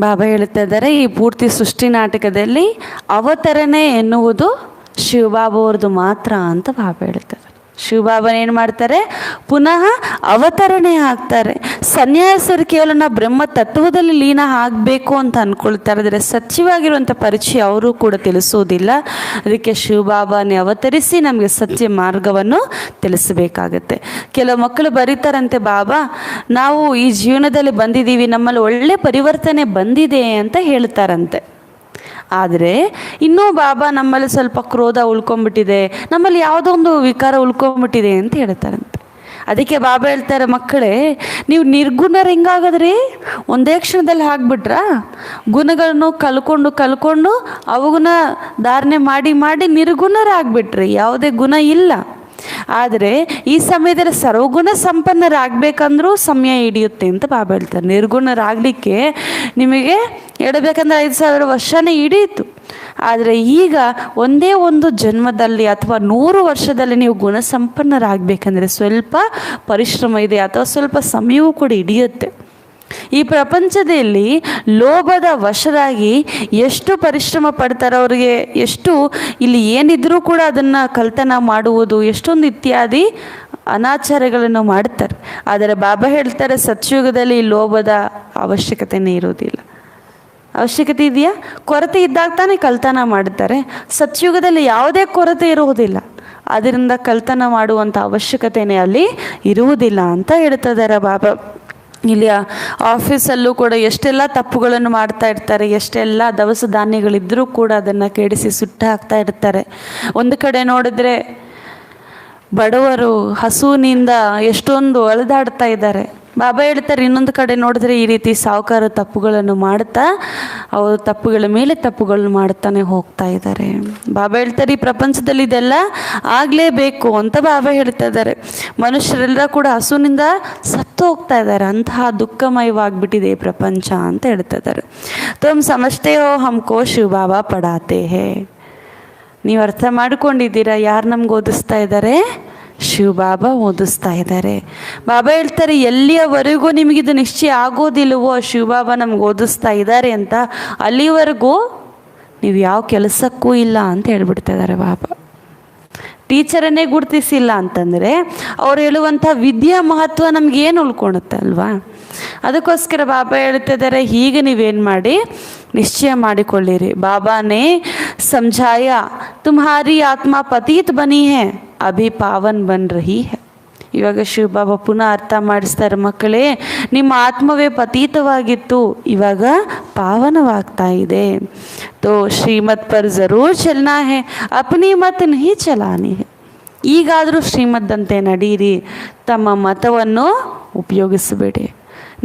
ಬಾಬಾ ಹೇಳ್ತಾ ಇದ್ದಾರೆ, ಈ ಪೂರ್ತಿ ಸೃಷ್ಟಿ ನಾಟಕದಲ್ಲಿ ಅವತರಣೆ ಎನ್ನುವುದು ಶಿವಬಾಬಾ ಅವ್ರದ್ದು ಮಾತ್ರ ಅಂತ ಬಾಬಾ ಹೇಳ್ತಾರೆ. ಶಿವಬಾಬನ ಏನು ಮಾಡ್ತಾರೆ? ಪುನಃ ಅವತರಣೆ ಆಗ್ತಾರೆ. ಸನ್ಯಾಸರು ಕೇವಲ ನಾವು ಬ್ರಹ್ಮ ತತ್ವದಲ್ಲಿ ಲೀನ ಆಗಬೇಕು ಅಂತ ಅಂದ್ಕೊಳ್ತಾರೆ, ಆದರೆ ಸತ್ಯವಾಗಿರುವಂಥ ಪರಿಚಯ ಅವರು ಕೂಡ ತಿಳಿಸೋದಿಲ್ಲ. ಅದಕ್ಕೆ ಶಿವಬಾಬಾನೇ ಅವತರಿಸಿ ನಮಗೆ ಸತ್ಯ ಮಾರ್ಗವನ್ನು ತಿಳಿಸಬೇಕಾಗತ್ತೆ. ಕೆಲವು ಮಕ್ಕಳು ಬರೀತಾರಂತೆ, ಬಾಬಾ ನಾವು ಈ ಜೀವನದಲ್ಲಿ ಬಂದಿದ್ದೀವಿ, ನಮ್ಮಲ್ಲಿ ಒಳ್ಳೆ ಪರಿವರ್ತನೆ ಬಂದಿದೆ ಅಂತ ಹೇಳ್ತಾರಂತೆ. ಆದರೆ ಇನ್ನೂ ಬಾಬಾ ನಮ್ಮಲ್ಲಿ ಸ್ವಲ್ಪ ಕ್ರೋಧ ಉಳ್ಕೊಂಬಿಟ್ಟಿದೆ, ನಮ್ಮಲ್ಲಿ ಯಾವುದೋ ಒಂದು ವಿಕಾರ ಉಳ್ಕೊಂಬಿಟ್ಟಿದೆ ಅಂತ ಹೇಳ್ತಾರಂತೆ. ಅದಕ್ಕೆ ಬಾಬಾ ಹೇಳ್ತಾರೆ, ಮಕ್ಕಳೇ ನೀವು ನಿರ್ಗುಣರು ಹೆಂಗಾಗದ್ರಿ? ಒಂದೇ ಕ್ಷಣದಲ್ಲಿ ಆಗ್ಬಿಟ್ರಾ? ಗುಣಗಳನ್ನು ಕಲ್ಕೊಂಡು ಅವುಗುಣ ಧಾರಣೆ ಮಾಡಿ ನಿರ್ಗುಣರಾಗ್ಬಿಟ್ರಿ, ಯಾವುದೇ ಗುಣ ಇಲ್ಲ. ಆದರೆ ಈ ಸಮಯದಲ್ಲಿ ಸರ್ವಗುಣ ಸಂಪನ್ನರಾಗಬೇಕಂದ್ರೂ ಸಮಯ ಹಿಡಿಯುತ್ತೆ ಅಂತ ಬಾಬಾ ಹೇಳ್ತಾರೆ. ನಿರ್ಗುಣರಾಗಲಿಕ್ಕೆ ನಿಮಗೆ ಹೇಳಬೇಕಂದ್ರೆ 5,000 ವರ್ಷನೇ ಹಿಡಿಯಿತು. ಆದರೆ ಈಗ ಒಂದೇ ಒಂದು ಜನ್ಮದಲ್ಲಿ ಅಥವಾ 100 ವರ್ಷದಲ್ಲಿ ನೀವು ಗುಣಸಂಪನ್ನರಾಗಬೇಕಂದ್ರೆ ಸ್ವಲ್ಪ ಪರಿಶ್ರಮ ಇದೆ, ಅಥವಾ ಸ್ವಲ್ಪ ಸಮಯವೂ ಕೂಡ ಹಿಡಿಯುತ್ತೆ. ಈ ಪ್ರಪಂಚದಲ್ಲಿ ಲೋಭದ ವಶರಾಗಿ ಎಷ್ಟು ಪರಿಶ್ರಮ ಪಡ್ತಾರೆ, ಅವರಿಗೆ ಎಷ್ಟು ಇಲ್ಲಿ ಏನಿದ್ರೂ ಕೂಡ ಅದನ್ನು ಕಳ್ತನ ಮಾಡುವುದು, ಎಷ್ಟೊಂದು ಇತ್ಯಾದಿ ಅನಾಚಾರಗಳನ್ನು ಮಾಡ್ತಾರೆ. ಆದರೆ ಬಾಬಾ ಹೇಳ್ತಾರೆ, ಸತ್ಯುಗದಲ್ಲಿ ಲೋಭದ ಅವಶ್ಯಕತೆನೇ ಇರೋದಿಲ್ಲ. ಅವಶ್ಯಕತೆ ಇದೆಯಾ? ಕೊರತೆ ಇದ್ದಾಗ ತಾನೇ ಕಳ್ತನ ಮಾಡ್ತಾರೆ. ಸತ್ಯುಗದಲ್ಲಿ ಯಾವುದೇ ಕೊರತೆ ಇರುವುದಿಲ್ಲ, ಅದರಿಂದ ಕಳ್ತನ ಮಾಡುವಂಥ ಅವಶ್ಯಕತೆನೇ ಅಲ್ಲಿ ಇರುವುದಿಲ್ಲ ಅಂತ ಹೇಳ್ತಿದ್ದಾರೆ ಬಾಬಾ. ಇಲ್ಲಿ ಆಫೀಸಲ್ಲೂ ಕೂಡ ಎಷ್ಟೆಲ್ಲ ತಪ್ಪುಗಳನ್ನು ಮಾಡ್ತಾ ಇರ್ತಾರೆ, ಎಷ್ಟೆಲ್ಲ ದವಸ ಧಾನ್ಯಗಳಿದ್ದರೂ ಕೂಡ ಅದನ್ನು ಕೆಡಿಸಿ ಸುಟ್ಟು ಹಾಕ್ತಾ ಇರ್ತಾರೆ. ಒಂದು ಕಡೆ ನೋಡಿದ್ರೆ ಬಡವರು ಹಸುವಿನಿಂದ ಎಷ್ಟೊಂದು ಅಳೆದಾಡ್ತಾ ಇದ್ದಾರೆ. ಬಾಬಾ ಹೇಳ್ತಾರೆ, ಇನ್ನೊಂದು ಕಡೆ ನೋಡಿದ್ರೆ ಈ ರೀತಿ ಸಾಹುಕಾರ ತಪ್ಪುಗಳನ್ನು ಮಾಡ್ತಾ ಅವರು ತಪ್ಪುಗಳ ಮೇಲೆ ತಪ್ಪುಗಳನ್ನು ಮಾಡ್ತಾನೆ ಹೋಗ್ತಾ ಇದ್ದಾರೆ. ಬಾಬಾ ಹೇಳ್ತಾರೆ, ಈ ಪ್ರಪಂಚದಲ್ಲಿ ಇದೆಲ್ಲ ಆಗಲೇಬೇಕು ಅಂತ ಬಾಬಾ ಹೇಳ್ತಾ ಇದ್ದಾರೆ. ಮನುಷ್ಯರೆಲ್ಲ ಕೂಡ ಹಸುವಿನಿಂದ ಸತ್ತು ಹೋಗ್ತಾ ಇದ್ದಾರೆ, ಅಂತಹ ದುಃಖಮಯವಾಗಿಬಿಟ್ಟಿದೆ ಈ ಪ್ರಪಂಚ ಅಂತ ಹೇಳ್ತಾ ಇದ್ದಾರೆ. ತುಮ್ ಸಮಜ್ತೆ ಹೋ ಹಮ್ಕೋ ಶಿವ ಬಾಬಾ ಪಡಾತೆ ಹೇ. ನೀವು ಅರ್ಥ ಮಾಡ್ಕೊಂಡಿದ್ದೀರಾ ಯಾರು ನಮ್ಗೆ ಓದಿಸ್ತಾ ಇದ್ದಾರೆ? ಶಿವ ಬಾಬಾ ಓದಿಸ್ತಾ ಇದ್ದಾರೆ. ಬಾಬಾ ಹೇಳ್ತಾರೆ, ಎಲ್ಲಿಯವರೆಗೂ ನಿಮಗಿದು ನಿಶ್ಚಯ ಆಗೋದಿಲ್ಲವೋ ಶಿವ ಬಾಬಾ ನಮ್ಗೆ ಓದಿಸ್ತಾ ಇದ್ದಾರೆ ಅಂತ, ಅಲ್ಲಿವರೆಗೂ ನೀವು ಯಾವ ಕೆಲಸಕ್ಕೂ ಇಲ್ಲ ಅಂತ ಹೇಳ್ಬಿಡ್ತಾ ಇದ್ದಾರೆ ಬಾಬಾ. ಟೀಚರನ್ನೇ ಗುರುತಿಸಿಲ್ಲ ಅಂತಂದರೆ ಅವ್ರು ಹೇಳುವಂಥ ವಿದ್ಯಾ ಮಹತ್ವ ನಮಗೇನು ಉಳ್ಕೊಳುತ್ತೆ ಅಲ್ವಾ? ಅದಕ್ಕೋಸ್ಕರ ಬಾಬಾ ಹೇಳ್ತಿದ್ದಾರೆ, ಹೀಗೆ ನೀವೇನು ಮಾಡಿ ನಿಶ್ಚಯ ಮಾಡಿಕೊಳ್ಳಿರಿ. ಬಾಬಾನೇ ಸಮझाया तुम्हारी ಆತ್ಮ ಪತೀತ್ ಬನಿ ಹೇ ಅಭಿ ಪಾವನ್ ಬನ್ ರಹಿ ಹೇ. ಇವಾಗ ಶಿವ ಬಾಬಾ ಪುನಃ ಅರ್ಥ ಮಾಡಿಸ್ತಾರೆ, ಮಕ್ಕಳೇ ನಿಮ್ಮ ಆತ್ಮವೇ ಪತೀತವಾಗಿತ್ತು, ಇವಾಗ ಪಾವನವಾಗ್ತಾ ಇದೆ. ತೋ ಶ್ರೀಮತ್ ಪರ್ ಜರೂರ್ ಚಲನಾ ಹೇ, ಅಪ್ನಿ ಮತ್ ನಹಿ ಚಲಾನಿ ಹೇ. ಈಗಾದರೂ ಶ್ರೀಮದ್ದಂತೆ ನಡೀರಿ, ತಮ್ಮ ಮತವನ್ನು ಉಪಯೋಗಿಸಬೇಡಿ.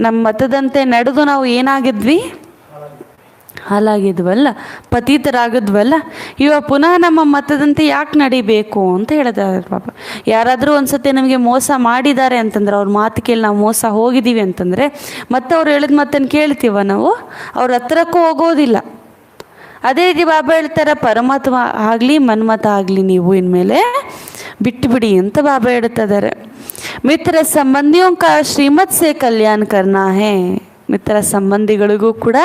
ನಮ್ಮ ಮತದಂತೆ ನಡೆದು ನಾವು ಏನಾಗಿದ್ವಿ? ಹಾಲಾಗಿದ್ವಲ್ಲ, ಪತೀತರಾಗಿದ್ವಲ್ಲ. ಇವಾಗ ಪುನಃ ನಮ್ಮ ಮತದಂತೆ ಯಾಕೆ ನಡಿಬೇಕು ಅಂತ ಹೇಳಿದ್ದಾರೆ ಬಾಬಾ. ಯಾರಾದರೂ ಒಂದ್ಸತಿ ನಮಗೆ ಮೋಸ ಮಾಡಿದ್ದಾರೆ ಅಂತಂದ್ರೆ, ಅವ್ರ ಮಾತು ಕೇಳಿ ನಾವು ಮೋಸ ಹೋಗಿದ್ದೀವಿ ಅಂತಂದರೆ ಮತ್ತೆ ಅವ್ರು ಹೇಳಿದ ಮಾತನ್ನು ಕೇಳ್ತೀವ ನಾವು? ಅವ್ರ ಹತ್ರಕ್ಕೂ ಹೋಗೋದಿಲ್ಲ. ಅದೇ ರೀತಿ ಬಾಬಾ ಹೇಳ್ತಾರೆ, ಪರಮಾತ್ಮ ಆಗಲಿ ಮನ್ಮತ ಆಗಲಿ ನೀವು ಇನ್ಮೇಲೆ ಬಿಟ್ಟುಬಿಡಿ ಅಂತ ಬಾಬಾ ಹೇಳ್ತಾ ಇದ್ದಾರೆ. ಮಿತ್ರ ಸಂಬಂಧಿಯೋಂ ಕಾ ಶ್ರೀಮತ್ ಸೇ ಕಲ್ಯಾಣ ಕರ್ನಾ ಹೇ. ಮಿತ್ರ ಸಂಬಂಧಿಗಳಿಗೂ ಕೂಡ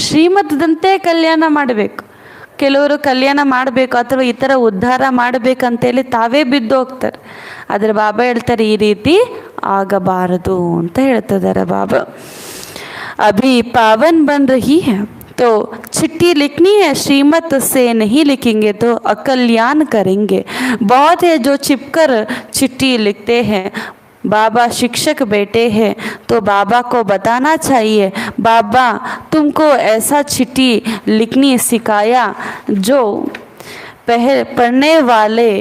ಶ್ರೀಮತದಂತೆ ಕಲ್ಯಾಣ ಮಾಡಬೇಕು. ಕೆಲವರು ಕಲ್ಯಾಣ ಮಾಡಬೇಕು ಅಥವಾ ಈ ಥರ ಉದ್ಧಾರ ಮಾಡಬೇಕಂತೇಳಿ ತಾವೇ ಬಿದ್ದು ಹೋಗ್ತಾರೆ. ಆದರೆ ಬಾಬಾ ಹೇಳ್ತಾರೆ, ಈ ರೀತಿ ಆಗಬಾರದು ಅಂತ ಹೇಳ್ತಿದ್ದಾರೆ ಬಾಬಾ. ಅಭಿ ಪಾವನ್ ಬನ್ ರಹಿ ಹೈ तो चिट्ठी लिखनी है, श्रीमत से नहीं लिखेंगे तो अकल्याण करेंगे. बहुत है जो छिपकर चिट्ठी लिखते हैं. बाबा शिक्षक बेटे हैं तो बाबा को बताना चाहिए, बाबा तुमको ऐसा चिट्ठी लिखनी सिखाया जो पढ़ने वाले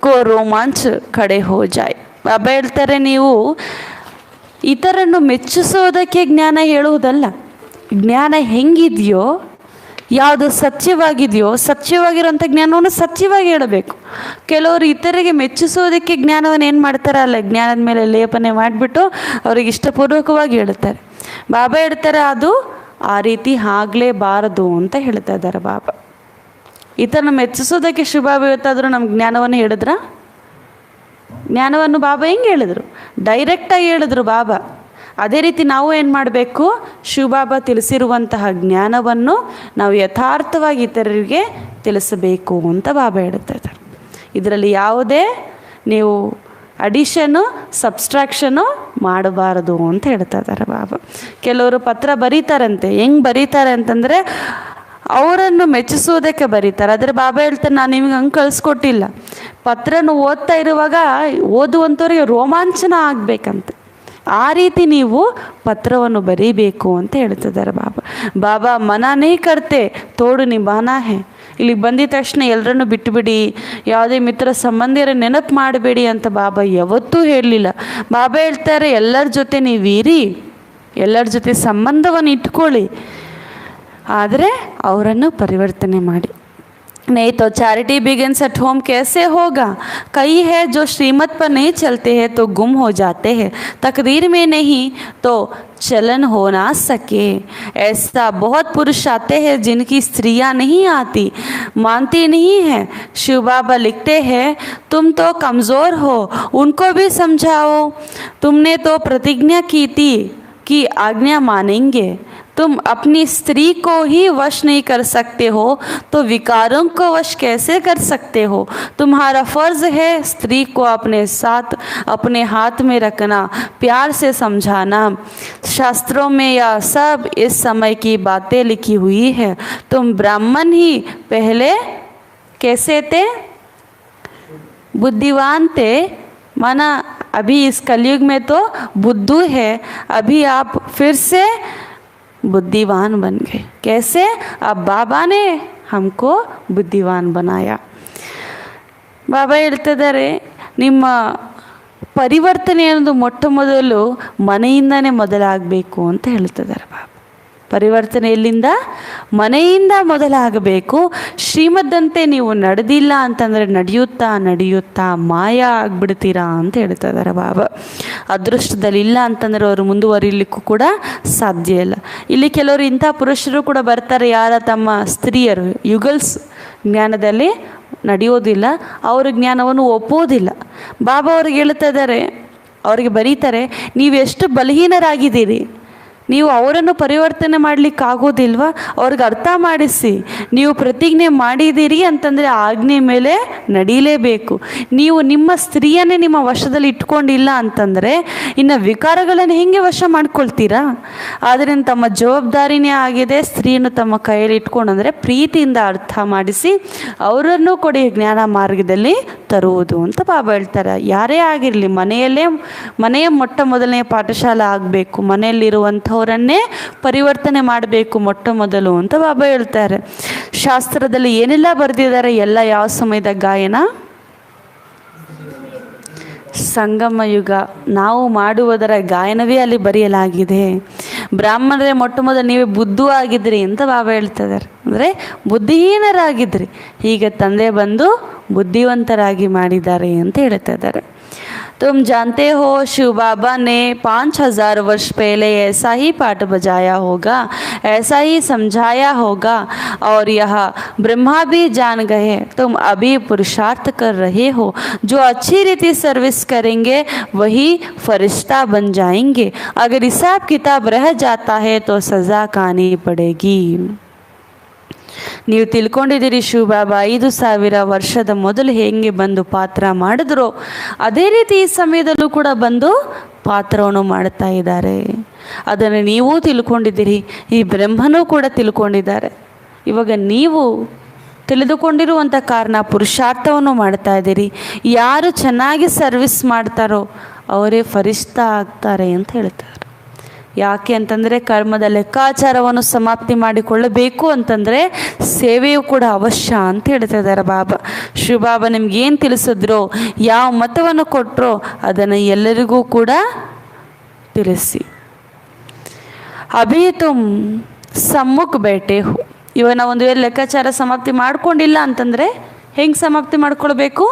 को रोमांच खड़े हो जाए. ಬಾಬಾ ಹೇಳ್ತಾರೆ, ನೀವು ಇತರನ್ನು ಮೆಚ್ಚಿಸೋದಕ್ಕೆ ಜ್ಞಾನ ಹೇಳುವುದಲ್ಲ. ಜ್ಞಾನ ಹೆಂಗಿದೆಯೋ, ಯಾವುದು ಸತ್ಯವಾಗಿದೆಯೋ, ಸತ್ಯವಾಗಿರೋಂಥ ಜ್ಞಾನವನ್ನು ಸತ್ಯವಾಗಿ ಹೇಳಬೇಕು. ಕೆಲವರು ಇತರಿಗೆ ಮೆಚ್ಚಿಸೋದಕ್ಕೆ ಜ್ಞಾನವನ್ನು ಏನು ಮಾಡ್ತಾರೆ, ಅಲ್ಲ ಜ್ಞಾನದ ಮೇಲೆ ಲೇಪನೆ ಮಾಡಿಬಿಟ್ಟು ಅವ್ರಿಗೆ ಇಷ್ಟಪೂರ್ವಕವಾಗಿ ಹೇಳ್ತಾರೆ. ಬಾಬಾ ಹೇಳ್ತಾರೆ, ಅದು ಆ ರೀತಿ ಆಗಲೇಬಾರದು ಅಂತ ಹೇಳ್ತಾ ಇದ್ದಾರೆ ಬಾಬಾ. ಇತರನ್ನು ಮೆಚ್ಚಿಸೋದಕ್ಕೆ ಶುಭ ಇವತ್ತಾದರೂ ನಮ್ಮ ಜ್ಞಾನವನ್ನು ಹೇಳಿದ್ರ? ಜ್ಞಾನವನ್ನು ಬಾಬಾ ಹೆಂಗೆ ಹೇಳಿದ್ರು? ಡೈರೆಕ್ಟಾಗಿ ಹೇಳಿದ್ರು ಬಾಬಾ. ಅದೇ ರೀತಿ ನಾವು ಏನು ಮಾಡಬೇಕು? ಶಿವಬಾಬಾ ತಿಳಿಸಿರುವಂತಹ ಜ್ಞಾನವನ್ನು ನಾವು ಯಥಾರ್ಥವಾಗಿ ಇತರರಿಗೆ ತಿಳಿಸಬೇಕು ಅಂತ ಬಾಬಾ ಹೇಳ್ತಾ ಇದ್ದಾರೆ. ಇದರಲ್ಲಿ ಯಾವುದೇ ನೀವು ಅಡಿಷನು ಸಬ್ಸ್ಟ್ರಾಕ್ಷನು ಮಾಡಬಾರದು ಅಂತ ಹೇಳ್ತಾ ಇದ್ದಾರೆ ಬಾಬಾ. ಕೆಲವರು ಪತ್ರ ಬರೀತಾರಂತೆ. ಹೆಂಗೆ ಬರೀತಾರೆ ಅಂತಂದರೆ ಅವರನ್ನು ಮೆಚ್ಚಿಸೋದಕ್ಕೆ ಬರೀತಾರೆ. ಆದರೆ ಬಾಬಾ ಹೇಳ್ತಾರೆ, ನಾನು ನಿಮಗೆ ಹಂಗೆ ಕಳಿಸ್ಕೊಟ್ಟಿಲ್ಲ. ಪತ್ರನ ಓದ್ತಾ ಇರುವಾಗ ಓದುವಂಥವ್ರಿಗೆ ರೋಮಾಂಚನ ಆಗಬೇಕಂತೆ, ಆ ರೀತಿ ನೀವು ಪತ್ರವನ್ನು ಬರೀಬೇಕು ಅಂತ ಹೇಳ್ತಿದ್ದಾರೆ ಬಾಬಾ. ಬಾಬಾ ಮನಾನೇ ಕರ್ತೆ ತೋಡು ನಿಭಾನಾ ಹೇ. ಇಲ್ಲಿಗೆ ಬಂದಿದ ತಕ್ಷಣ ಎಲ್ಲರನ್ನು ಬಿಟ್ಟುಬಿಡಿ, ಯಾವುದೇ ಮಿತ್ರ ಸಂಬಂಧಿಯರ ನೆನಪು ಮಾಡಬೇಡಿ ಅಂತ ಬಾಬಾ ಯಾವತ್ತೂ ಹೇಳಲಿಲ್ಲ. ಬಾಬಾ ಹೇಳ್ತಾರೆ, ಎಲ್ಲರ ಜೊತೆ ನೀವಿರಿ, ಎಲ್ಲರ ಜೊತೆ ಸಂಬಂಧವನ್ನು ಇಟ್ಕೊಳ್ಳಿ, ಆದರೆ ಅವರನ್ನು ಪರಿವರ್ತನೆ ಮಾಡಿ. नहीं तो चैरिटी बिगिन्स एट होम कैसे होगा? कई है जो श्रीमत पर नहीं चलते हैं तो गुम हो जाते हैं, तकदीर में नहीं तो चलन हो ना सके. ऐसा बहुत पुरुष आते हैं जिनकी स्त्रियां नहीं आती, मानती नहीं है. शिव बाबा लिखते हैं, तुम तो कमज़ोर हो, उनको भी समझाओ. तुमने तो प्रतिज्ञा की थी कि आज्ञा मानेंगे. तुम अपनी स्त्री को ही वश नहीं कर सकते हो तो विकारों को वश कैसे कर सकते हो? तुम्हारा फ़र्ज़ है स्त्री को अपने साथ अपने हाथ में रखना, प्यार से समझाना. शास्त्रों में यह सब इस समय की बातें लिखी हुई है. तुम ब्राह्मण ही पहले कैसे थे? बुद्धिवान थे. माना अभी इस कलयुग में तो बुद्धू है, अभी आप फिर से बुद्धिवान बन गए. कैसे? अब बाबा ने हमको बुद्धिवान बनाया. ಬಾಬಾ ಹೇಳ್ತಿದ್ದಾರೆ, ನಿಮ್ಮ ಪರಿವರ್ತನೆ ಅನ್ನೋದು ಮೊಟ್ಟ ಮೊದಲು ಮನೆಯಿಂದನೇ ಮೊದಲಾಗಬೇಕು ಅಂತ ಹೇಳ್ತಿದ್ದಾರೆ ಬಾಬಾ. ಪರಿವರ್ತನೆ ಎಲ್ಲಿಂದ? ಮನೆಯಿಂದ ಮೊದಲಾಗಬೇಕು. ಶ್ರೀಮದ್ದಂತೆ ನೀವು ನಡೆದಿಲ್ಲ ಅಂತಂದರೆ ನಡೆಯುತ್ತಾ ನಡೆಯುತ್ತಾ ಮಾಯ ಆಗ್ಬಿಡ್ತೀರಾ ಅಂತ ಹೇಳ್ತಾ ಇದ್ದಾರೆ ಬಾಬಾ. ಅದೃಷ್ಟದಲ್ಲಿ ಇಲ್ಲ ಅಂತಂದರೆ ಅವರು ಮುಂದುವರಿಲಿಕ್ಕೂ ಕೂಡ ಸಾಧ್ಯ ಇಲ್ಲ. ಇಲ್ಲಿ ಕೆಲವರು ಇಂಥ ಪುರುಷರು ಕೂಡ ಬರ್ತಾರೆ, ಯಾರ ತಮ್ಮ ಸ್ತ್ರೀಯರು ಯುಗಲ್ಸ್ ಜ್ಞಾನದಲ್ಲಿ ನಡೆಯೋದಿಲ್ಲ, ಅವರ ಜ್ಞಾನವನ್ನು ಒಪ್ಪೋದಿಲ್ಲ. ಬಾಬಾ ಅವ್ರಿಗೆ ಹೇಳ್ತಾ ಇದ್ದಾರೆ, ಅವರಿಗೆ ಬರೀತಾರೆ, ನೀವು ಎಷ್ಟು ಬಲಹೀನರಾಗಿದ್ದೀರಿ, ನೀವು ಅವರನ್ನು ಪರಿವರ್ತನೆ ಮಾಡಲಿಕ್ಕಾಗೋದಿಲ್ವ? ಅವ್ರಿಗೆ ಅರ್ಥ ಮಾಡಿಸಿ. ನೀವು ಪ್ರತಿಜ್ಞೆ ಮಾಡಿದ್ದೀರಿ ಅಂತಂದರೆ ಆಜ್ಞೆ ಮೇಲೆ ನಡೀಲೇಬೇಕು. ನೀವು ನಿಮ್ಮ ಸ್ತ್ರೀಯನ್ನೇ ನಿಮ್ಮ ವಶದಲ್ಲಿ ಇಟ್ಕೊಂಡಿಲ್ಲ ಅಂತಂದರೆ ಇನ್ನು ವಿಕಾರಗಳನ್ನು ಹೇಗೆ ವಶ ಮಾಡ್ಕೊಳ್ತೀರಾ? ಆದ್ದರಿಂದ ತಮ್ಮ ಜವಾಬ್ದಾರಿನೇ ಆಗಿದೆ ಸ್ತ್ರೀಯನ್ನು ತಮ್ಮ ಕೈಯಲ್ಲಿ ಇಟ್ಕೊಂಡಂದರೆ ಪ್ರೀತಿಯಿಂದ ಅರ್ಥ ಮಾಡಿಸಿ ಅವರನ್ನು ಕೊಡಿ ಜ್ಞಾನ ಮಾರ್ಗದಲ್ಲಿ ತರುವುದು ಅಂತ ಬಾಬಾ ಹೇಳ್ತಾರೆ. ಯಾರೇ ಆಗಿರಲಿ, ಮನೆಯ ಮೊಟ್ಟ ಮೊದಲನೇ ಪಾಠಶಾಲೆ ಆಗಬೇಕು, ಮನೆಯಲ್ಲಿರುವಂಥವರನ್ನೇ ಪರಿವರ್ತನೆ ಮಾಡಬೇಕು ಮೊಟ್ಟ ಮೊದಲು ಅಂತ ಬಾಬಾ ಹೇಳ್ತಾರೆ. ಶಾಸ್ತ್ರದಲ್ಲಿ ಏನೆಲ್ಲ ಬರೆದಿದ್ದಾರೆ, ಎಲ್ಲ ಯಾವ ಸಮಯದ ಗಾಯನ? ಸಂಗಮ ಯುಗ. ನಾವು ಮಾಡುವುದರ ಗಾಯನವೇ ಅಲ್ಲಿ ಬರೆಯಲಾಗಿದೆ. ಬ್ರಾಹ್ಮಣರೇ ಮೊಟ್ಟ ಮೊದಲು ನೀವೇ ಬುದ್ಧು ಆಗಿದ್ರಿ ಅಂತ ಬಾಬಾ ಹೇಳ್ತಾ ಇದ್ದಾರೆ. ಅಂದರೆ ಬುದ್ಧಿಹೀನರಾಗಿದ್ರಿ, ಈಗ ತಂದೆ ಬಂದು ಬುದ್ಧಿವಂತರಾಗಿ ಮಾಡಿದ್ದಾರೆ ಅಂತ ಹೇಳ್ತಾ ಇದ್ದಾರೆ. तुम जानते हो शिव बाबा ने 5000 वर्ष पहले ऐसा ही पाठ बजाया होगा, ऐसा ही समझाया होगा और यह ब्रह्मा भी जान गए. तुम अभी पुरुषार्थ कर रहे हो, जो अच्छी रीति सर्विस करेंगे वही फरिश्ता बन जाएंगे. अगर हिसाब किताब रह जाता है तो सज़ा खानी पड़ेगी. ನೀವು ತಿಳ್ಕೊಂಡಿದ್ದೀರಿ ಶಿವಬಾಬಾ 5000 ವರ್ಷದ ಮೊದಲು ಹೇಗೆ ಬಂದು ಪಾತ್ರ ಮಾಡಿದ್ರು, ಅದೇ ರೀತಿ ಈ ಸಮಯದಲ್ಲೂ ಕೂಡ ಬಂದು ಪಾತ್ರವನ್ನು ಮಾಡ್ತಾ ಇದ್ದಾರೆ. ಅದನ್ನು ನೀವು ತಿಳ್ಕೊಂಡಿದ್ದೀರಿ, ಈ ಬ್ರಹ್ಮನೂ ಕೂಡ ತಿಳ್ಕೊಂಡಿದ್ದಾರೆ. ಇವಾಗ ನೀವು ತಿಳಿದುಕೊಂಡಿರುವಂಥ ಕಾರಣ ಪುರುಷಾರ್ಥವನ್ನು ಮಾಡ್ತಾ ಇದ್ದೀರಿ. ಯಾರು ಚೆನ್ನಾಗಿ ಸರ್ವಿಸ್ ಮಾಡ್ತಾರೋ ಅವರೇ ಫರಿಷ್ಠ ಆಗ್ತಾರೆ ಅಂತ ಹೇಳ್ತಾರೆ. ಯಾಕೆ ಅಂತಂದರೆ ಕರ್ಮದ ಲೆಕ್ಕಾಚಾರವನ್ನು ಸಮಾಪ್ತಿ ಮಾಡಿಕೊಳ್ಳಬೇಕು ಅಂತಂದರೆ ಸೇವೆಯೂ ಕೂಡ ಅವಶ್ಯ ಅಂತ ಹೇಳ್ತಾ ಇದ್ದಾರೆ ಬಾಬಾ. ಶಿವಬಾಬಾ ನಿಮ್ಗೇನು ತಿಳಿಸಿದ್ರೋ, ಯಾವ ಮತವನ್ನು ಕೊಟ್ಟರೋ ಅದನ್ನು ಎಲ್ಲರಿಗೂ ಕೂಡ ತಿಳಿಸಿ. ಅಭಿ ತುಮ್ ಸಮ್ಮುಖ ಬೇಟೆ ಹೋ. ಇವಾಗ ನಾವು ಒಂದು ವೇಳೆ ಲೆಕ್ಕಾಚಾರ ಸಮಾಪ್ತಿ ಮಾಡ್ಕೊಂಡಿಲ್ಲ ಅಂತಂದರೆ ಹೆಂಗೆ ಸಮಾಪ್ತಿ ಮಾಡ್ಕೊಳ್ಬೇಕು?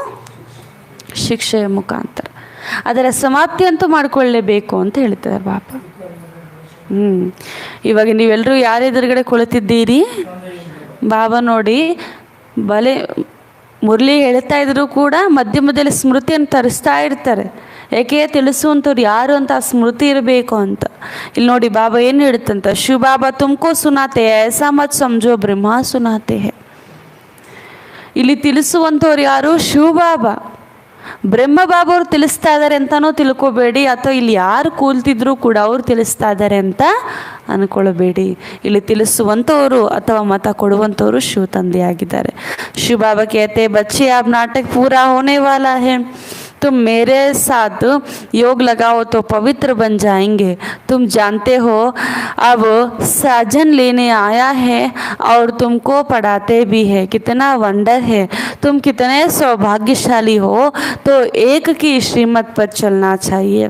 ಶಿಕ್ಷೆಯ ಮುಖಾಂತರ. ಅದರ ಸಮಾಪ್ತಿ ಅಂತೂ ಮಾಡಿಕೊಳ್ಳಲೇಬೇಕು ಅಂತ ಹೇಳ್ತಾರೆ ಬಾಬಾ. ಇವಾಗ ನೀವೆಲ್ಲರೂ ಯಾರ ಎದುರುಗಡೆ ಕುಳಿತಿದ್ದೀರಿ? ಬಾಬಾ ನೋಡಿ ಬಲೆ ಮುರಳಿ ಹೇಳ್ತಾ ಇದ್ರು ಕೂಡ ಮಧ್ಯ ಮಧ್ಯದಲ್ಲಿ ಸ್ಮೃತಿಯನ್ನು ತರಿಸ್ತಾ ಇರ್ತಾರೆ. ಏಕೆ? ತಿಳಿಸುವಂಥವ್ರು ಯಾರು ಅಂತ ಆ ಸ್ಮೃತಿ ಇರಬೇಕು ಅಂತ. ಇಲ್ಲಿ ನೋಡಿ ಬಾಬಾ ಏನು ಹೇಳುತ್ತಂತ, ಶಿವ ಬಾಬಾ ತುಮಕೋ ಸುನಾತೆ ಐಸಾ ಮತ್ ಸಮझो ಬ್ರಹ್ಮ ಸುನಾತೆ ಹೇ. ಇಲ್ಲಿ ತಿಳಿಸುವಂಥವ್ರು ಯಾರು? ಶಿವಬಾಬಾ. ಬ್ರಹ್ಮ ಬಾಬಾ ಅವ್ರು ತಿಳಿಸ್ತಾ ಇದ್ದಾರೆ ಅಂತಲೂ ತಿಳ್ಕೊಬೇಡಿ, ಅಥವಾ ಇಲ್ಲಿ ಯಾರು ಕೂಲ್ತಿದ್ರು ಕೂಡ ಅವ್ರು ತಿಳಿಸ್ತಾ ಇದ್ದಾರೆ ಅಂತ ಅಂದ್ಕೊಳ್ಬೇಡಿ. ಇಲ್ಲಿ ತಿಳಿಸುವಂಥವ್ರು ಅಥವಾ ಮತ ಕೊಡುವಂಥವ್ರು ಶಿವ ತಂದೆಯಾಗಿದ್ದಾರೆ. ಶಿವ ಬಾಬಾ कहते बच्चे अब नाटक पूरा होने वाला है, तुम मेरे साथ योग लगाओ तो पवित्र बन जाएंगे. तुम जानते हो अब साजन लेने आया है और तुमको पढ़ाते भी है. कितना वंडर है, तुम कितने सौभाग्यशाली हो. तो एक की श्रीमत पर चलना चाहिए.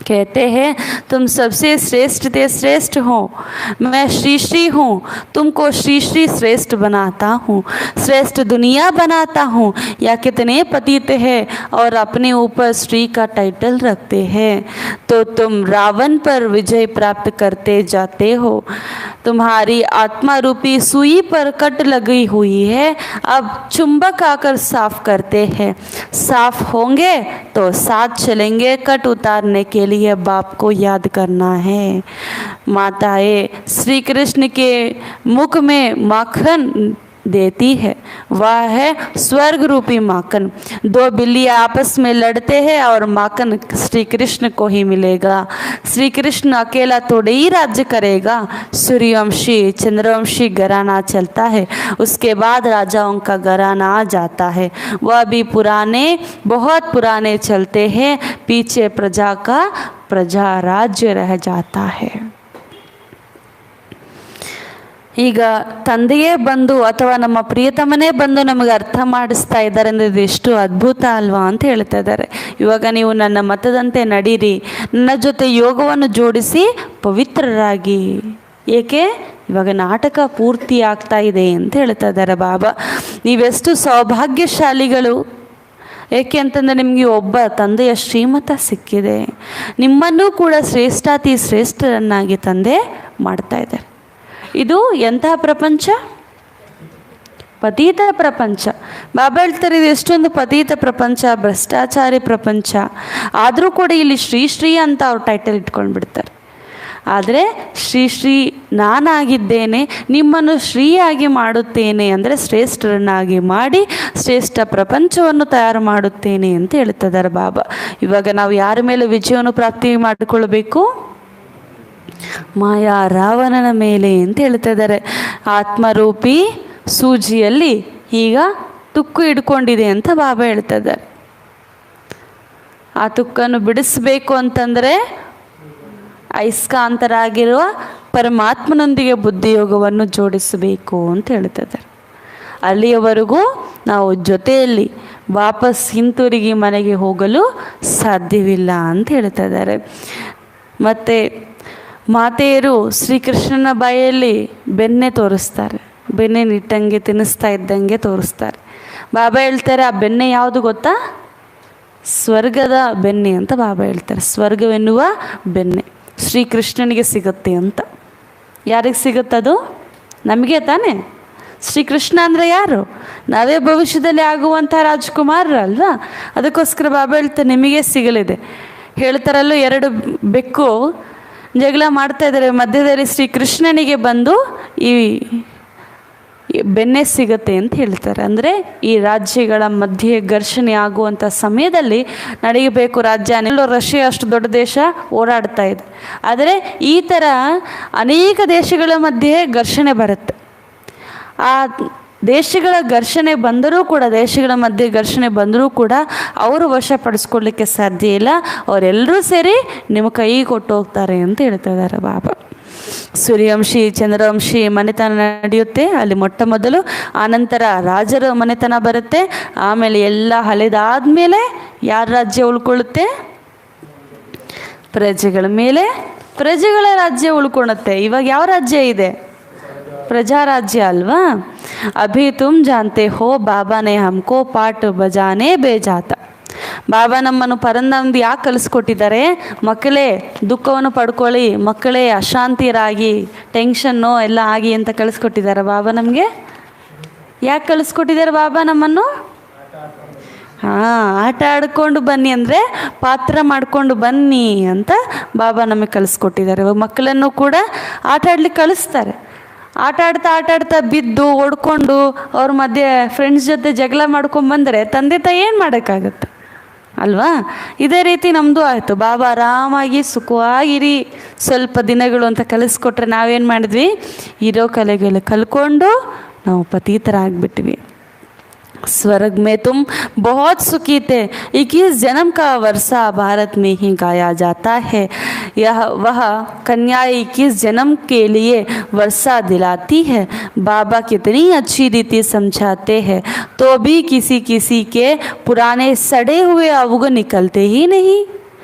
कहते हैं तुम सबसे श्रेष्ठ ते श्रेष्ठ हो, मैं श्री श्री हूँ, तुमको श्री श्री श्रेष्ठ बनाता हूँ, श्रेष्ठ दुनिया बनाता हूँ. या कितने पतित है और अपने ऊपर श्री का टाइटल रखते हैं, तो तुम रावण पर विजय प्राप्त करते जाते हो. तुम्हारी आत्मा रूपी सुई पर कट लगी हुई है, अब चुंबक आकर साफ करते हैं. साफ होंगे तो साथ चलेंगे. कट उतारने के लिए बाप को याद करना है. माताएं श्री कृष्ण के मुख में माखन देती है, वह है स्वर्ग रूपी माखन. दो बिल्ली आपस में लड़ते हैं और माखन श्री कृष्ण को ही मिलेगा. श्री कृष्ण अकेला थोड़े ही राज्य करेगा. सूर्यवंशी चंद्रवंशी घराना चलता है, उसके बाद राजाओं का घराना आ जाता है. वह भी पुराने बहुत पुराने चलते हैं, पीछे प्रजा का प्रजा राज्य रह जाता है. ಈಗ ತಂದೆಯೇ ಬಂದು ಅಥವಾ ನಮ್ಮ ಪ್ರಿಯತಮನೇ ಬಂದು ನಮಗೆ ಅರ್ಥ ಮಾಡಿಸ್ತಾ ಇದ್ದಾರೆ ಅಂದರೆ ಇದು ಎಷ್ಟು ಅದ್ಭುತ ಅಲ್ವಾ ಅಂತ ಹೇಳ್ತಾ ಇದ್ದಾರೆ. ಇವಾಗ ನೀವು ನನ್ನ ಮತದಂತೆ ನಡೀರಿ, ನನ್ನ ಜೊತೆ ಯೋಗವನ್ನು ಜೋಡಿಸಿ ಪವಿತ್ರರಾಗಿ. ಏಕೆ? ಇವಾಗ ನಾಟಕ ಪೂರ್ತಿ ಆಗ್ತಾ ಇದೆ ಅಂತ ಹೇಳ್ತಾ ಇದ್ದಾರೆ ಬಾಬಾ. ನೀವೆಷ್ಟು ಸೌಭಾಗ್ಯಶಾಲಿಗಳು. ಏಕೆ ಅಂತಂದರೆ ನಿಮಗೆ ಒಬ್ಬ ತಂದೆಯ ಶ್ರೀಮತ ಸಿಕ್ಕಿದೆ. ನಿಮ್ಮನ್ನೂ ಕೂಡ ಶ್ರೇಷ್ಠಾತಿ ಶ್ರೇಷ್ಠರನ್ನಾಗಿ ತಂದೆ ಮಾಡ್ತಾ ಇದ್ದಾರೆ. ಇದು ಎಂತಹ ಪ್ರಪಂಚ? ಪತೀತ ಪ್ರಪಂಚ. ಬಾಬಾ ಹೇಳ್ತಾರೆ ಇದು ಎಷ್ಟೊಂದು ಪತೀತ ಪ್ರಪಂಚ, ಭ್ರಷ್ಟಾಚಾರಿ ಪ್ರಪಂಚ. ಆದರೂ ಕೂಡ ಇಲ್ಲಿ ಶ್ರೀ ಅಂತ ಅವ್ರು ಟೈಟಲ್ ಇಟ್ಕೊಂಡು ಬಿಡ್ತಾರೆ. ಆದರೆ ಶ್ರೀ ನಾನಾಗಿದ್ದೇನೆ, ನಿಮ್ಮನ್ನು ಶ್ರೀಯಾಗಿ ಮಾಡುತ್ತೇನೆ, ಅಂದರೆ ಶ್ರೇಷ್ಠರನ್ನಾಗಿ ಮಾಡಿ ಶ್ರೇಷ್ಠ ಪ್ರಪಂಚವನ್ನು ತಯಾರು ಮಾಡುತ್ತೇನೆ ಅಂತ ಹೇಳ್ತಿದ್ದಾರೆ ಬಾಬಾ. ಇವಾಗ ನಾವು ಯಾರ ಮೇಲೆ ವಿಜಯವನ್ನು ಪ್ರಾಪ್ತಿ ಮಾಡಿಕೊಳ್ಬೇಕು? ಮಾಯಾ ರಾವಣನ ಮೇಲೆ ಅಂತ ಹೇಳ್ತಾ ಇದ್ದಾರೆ. ಆತ್ಮರೂಪಿ ಸೂಜಿಯಲ್ಲಿ ಈಗ ತುಕ್ಕು ಹಿಡ್ಕೊಂಡಿದೆ ಅಂತ ಬಾಬಾ ಹೇಳ್ತಾ ಇದ್ದಾರೆ. ಆ ತುಕ್ಕನ್ನು ಬಿಡಿಸ್ಬೇಕು ಅಂತಂದರೆ ಅಯಸ್ಕಾಂತರಾಗಿರುವ ಪರಮಾತ್ಮನೊಂದಿಗೆ ಬುದ್ಧಿಯೋಗವನ್ನು ಜೋಡಿಸಬೇಕು ಅಂತ ಹೇಳ್ತಿದ್ದಾರೆ. ಅಲ್ಲಿಯವರೆಗೂ ನಾವು ಜೊತೆಯಲ್ಲಿ ವಾಪಸ್ ಹಿಂತಿರುಗಿ ಮನೆಗೆ ಹೋಗಲು ಸಾಧ್ಯವಿಲ್ಲ ಅಂತ ಹೇಳ್ತಾ ಇದ್ದಾರೆ. ಮತ್ತು ಮಾತೆಯರು ಶ್ರೀಕೃಷ್ಣನ ಬಾಯಲ್ಲಿ ಬೆಣ್ಣೆ ತೋರಿಸ್ತಾರೆ. ಬೆಣ್ಣೆ ನಿಟ್ಟಂಗೆ ತಿನ್ನಿಸ್ತಾ ಇದ್ದಂಗೆ ತೋರಿಸ್ತಾರೆ. ಬಾಬಾ ಹೇಳ್ತಾರೆ ಆ ಬೆಣ್ಣೆ ಯಾವುದು ಗೊತ್ತಾ? ಸ್ವರ್ಗದ ಬೆಣ್ಣೆ ಅಂತ ಬಾಬಾ ಹೇಳ್ತಾರೆ. ಸ್ವರ್ಗವೆನ್ನುವ ಬೆಣ್ಣೆ ಶ್ರೀಕೃಷ್ಣನಿಗೆ ಸಿಗುತ್ತೆ ಅಂತ. ಯಾರಿಗೆ ಸಿಗುತ್ತದು? ನಮಗೆ ತಾನೇ. ಶ್ರೀಕೃಷ್ಣ ಅಂದರೆ ಯಾರು? ನಾವೇ ಭವಿಷ್ಯದಲ್ಲಿ ಆಗುವಂಥ ರಾಜ್ಕುಮಾರರಲ್ವಾ? ಅದಕ್ಕೋಸ್ಕರ ಬಾಬಾ ಹೇಳ್ತಾರೆ ನಿಮಗೆ ಸಿಗಲಿದೆ. ಹೇಳ್ತಾರಲ್ಲೂ 2 ಬೆಕ್ಕು ಜಗಳ ಮಾಡ್ತಾ ಇದ್ದಾರೆ, ಮಧ್ಯದಲ್ಲಿ ಶ್ರೀಕೃಷ್ಣನಿಗೆ ಬಂದು ಈ ಬೆಣ್ಣೆ ಸಿಗುತ್ತೆ ಅಂತ ಹೇಳ್ತಾರೆ. ಅಂದರೆ ಈ ರಾಜ್ಯಗಳ ಮಧ್ಯೆ ಘರ್ಷಣೆ ಆಗುವಂಥ ಸಮಯದಲ್ಲಿ ನಡೆಯಬೇಕು ರಾಜ್ಯ. ರಷ್ಯಾ ಅಷ್ಟು ದೊಡ್ಡ ದೇಶ ಓಡಾಡ್ತಾ ಇದೆ. ಆದರೆ ಈ ಥರ ಅನೇಕ ದೇಶಗಳ ಮಧ್ಯೆ ಘರ್ಷಣೆ ಬರುತ್ತೆ. ಆ ದೇಶಗಳ ಘರ್ಷಣೆ ಬಂದರೂ ಕೂಡ, ದೇಶಗಳ ಮಧ್ಯೆ ಘರ್ಷಣೆ ಬಂದರೂ ಕೂಡ ಅವರು ವಶಪಡಿಸ್ಕೊಳ್ಳಿಕ್ಕೆ ಸಾಧ್ಯ ಇಲ್ಲ. ಅವರೆಲ್ಲರೂ ಸೇರಿ ನಿಮ್ಮ ಕೈ ಕೊಟ್ಟು ಹೋಗ್ತಾರೆ ಅಂತ ಹೇಳ್ತಾ ಇದ್ದಾರೆ ಬಾಬಾ. ಸೂರ್ಯವಂಶಿ ಚಂದ್ರವಂಶಿ ಮನೆತನ ನಡೆಯುತ್ತೆ ಅಲ್ಲಿ ಮೊಟ್ಟ ಮೊದಲು, ಆನಂತರ ರಾಜರ ಮನೆತನ ಬರುತ್ತೆ, ಆಮೇಲೆ ಎಲ್ಲ ಹಳೆದಾದ್ಮೇಲೆ ಯಾರ ರಾಜ್ಯ ಉಳ್ಕೊಳ್ಳುತ್ತೆ? ಪ್ರಜೆಗಳ ಮೇಲೆ ಪ್ರಜೆಗಳ ರಾಜ್ಯ ಉಳ್ಕೊಳುತ್ತೆ. ಇವಾಗ ಯಾವ ರಾಜ್ಯ ಇದೆ? ಪ್ರಜಾರಾಜ್ಯ ಅಲ್ವಾ? ಅಭಿ ತುಮ್ ಜಾನ್ತೆ ಹೋ ಬಾಬಾನೇ ಹಮ್ಕೋ ಪಾಠ ಬಜಾನೆ ಬೇಜಾತ. ಬಾಬಾ ನಮ್ಮನ್ನು ಪರಂದಾಮಂದಿ ಯಾಕೆ ಕಲಿಸ್ಕೊಟ್ಟಿದ್ದಾರೆ? ಮಕ್ಕಳೇ ದುಃಖವನ್ನು ಪಡ್ಕೊಳ್ಳಿ, ಮಕ್ಕಳೇ ಅಶಾಂತಿಯರಾಗಿ ಟೆನ್ಷನ್ನು ಎಲ್ಲ ಆಗಿ ಅಂತ ಕಲಿಸ್ಕೊಟ್ಟಿದ್ದಾರೆ ಬಾಬಾ ನಮಗೆ. ಯಾಕೆ ಕಲಿಸ್ಕೊಟ್ಟಿದ್ದಾರೆ ಬಾಬಾ ನಮ್ಮನ್ನು? ಆಟ ಆಡ್ಕೊಂಡು ಬನ್ನಿ ಅಂದರೆ ಪಾತ್ರ ಮಾಡಿಕೊಂಡು ಬನ್ನಿ ಅಂತ ಬಾಬಾ ನಮಗೆ ಕಲಿಸ್ಕೊಟ್ಟಿದ್ದಾರೆ. ಇವಾಗ ಮಕ್ಕಳನ್ನು ಕೂಡ ಆಟ ಆಡ್ಲಿಕ್ಕೆ ಕಳಿಸ್ತಾರೆ. ಆಟ ಆಡ್ತಾ ಬಿದ್ದು ಹೊಡ್ಕೊಂಡು ಅವ್ರ ಮಧ್ಯೆ ಫ್ರೆಂಡ್ಸ್ ಜೊತೆ ಜಗಳ ಮಾಡ್ಕೊಂಬಂದರೆ ತಂದೆ ತಾಯಿ ಏನು ಮಾಡೋಕ್ಕಾಗತ್ತೆ ಅಲ್ವಾ? ಇದೇ ರೀತಿ ನಮ್ಮದು ಆಯಿತು. ಬಾಬಾ ಆರಾಮಾಗಿ ಸುಖವಾಗಿರಿ ಸ್ವಲ್ಪ ದಿನಗಳು ಅಂತ ಕಲಿಸ್ಕೊಟ್ರೆ ನಾವೇನು ಮಾಡಿದ್ವಿ? ಇರೋ ಕಲೆಗಳು ಕಲ್ಕೊಂಡು ನಾವು ಪತೀತರಾಗ್ಬಿಟ್ವಿ. स्वर्ग में तुम बहुत सुखी थे, 21 जन्म का वर्षा भारत में ही गाया जाता है। यह वह कन्या 21 जन्म के लिए वर्षा दिलाती है। बाबा कितनी अच्छी रीति समझाते हैं तो भी किसी किसी के पुराने सड़े हुए अवगुण निकलते ही नहीं।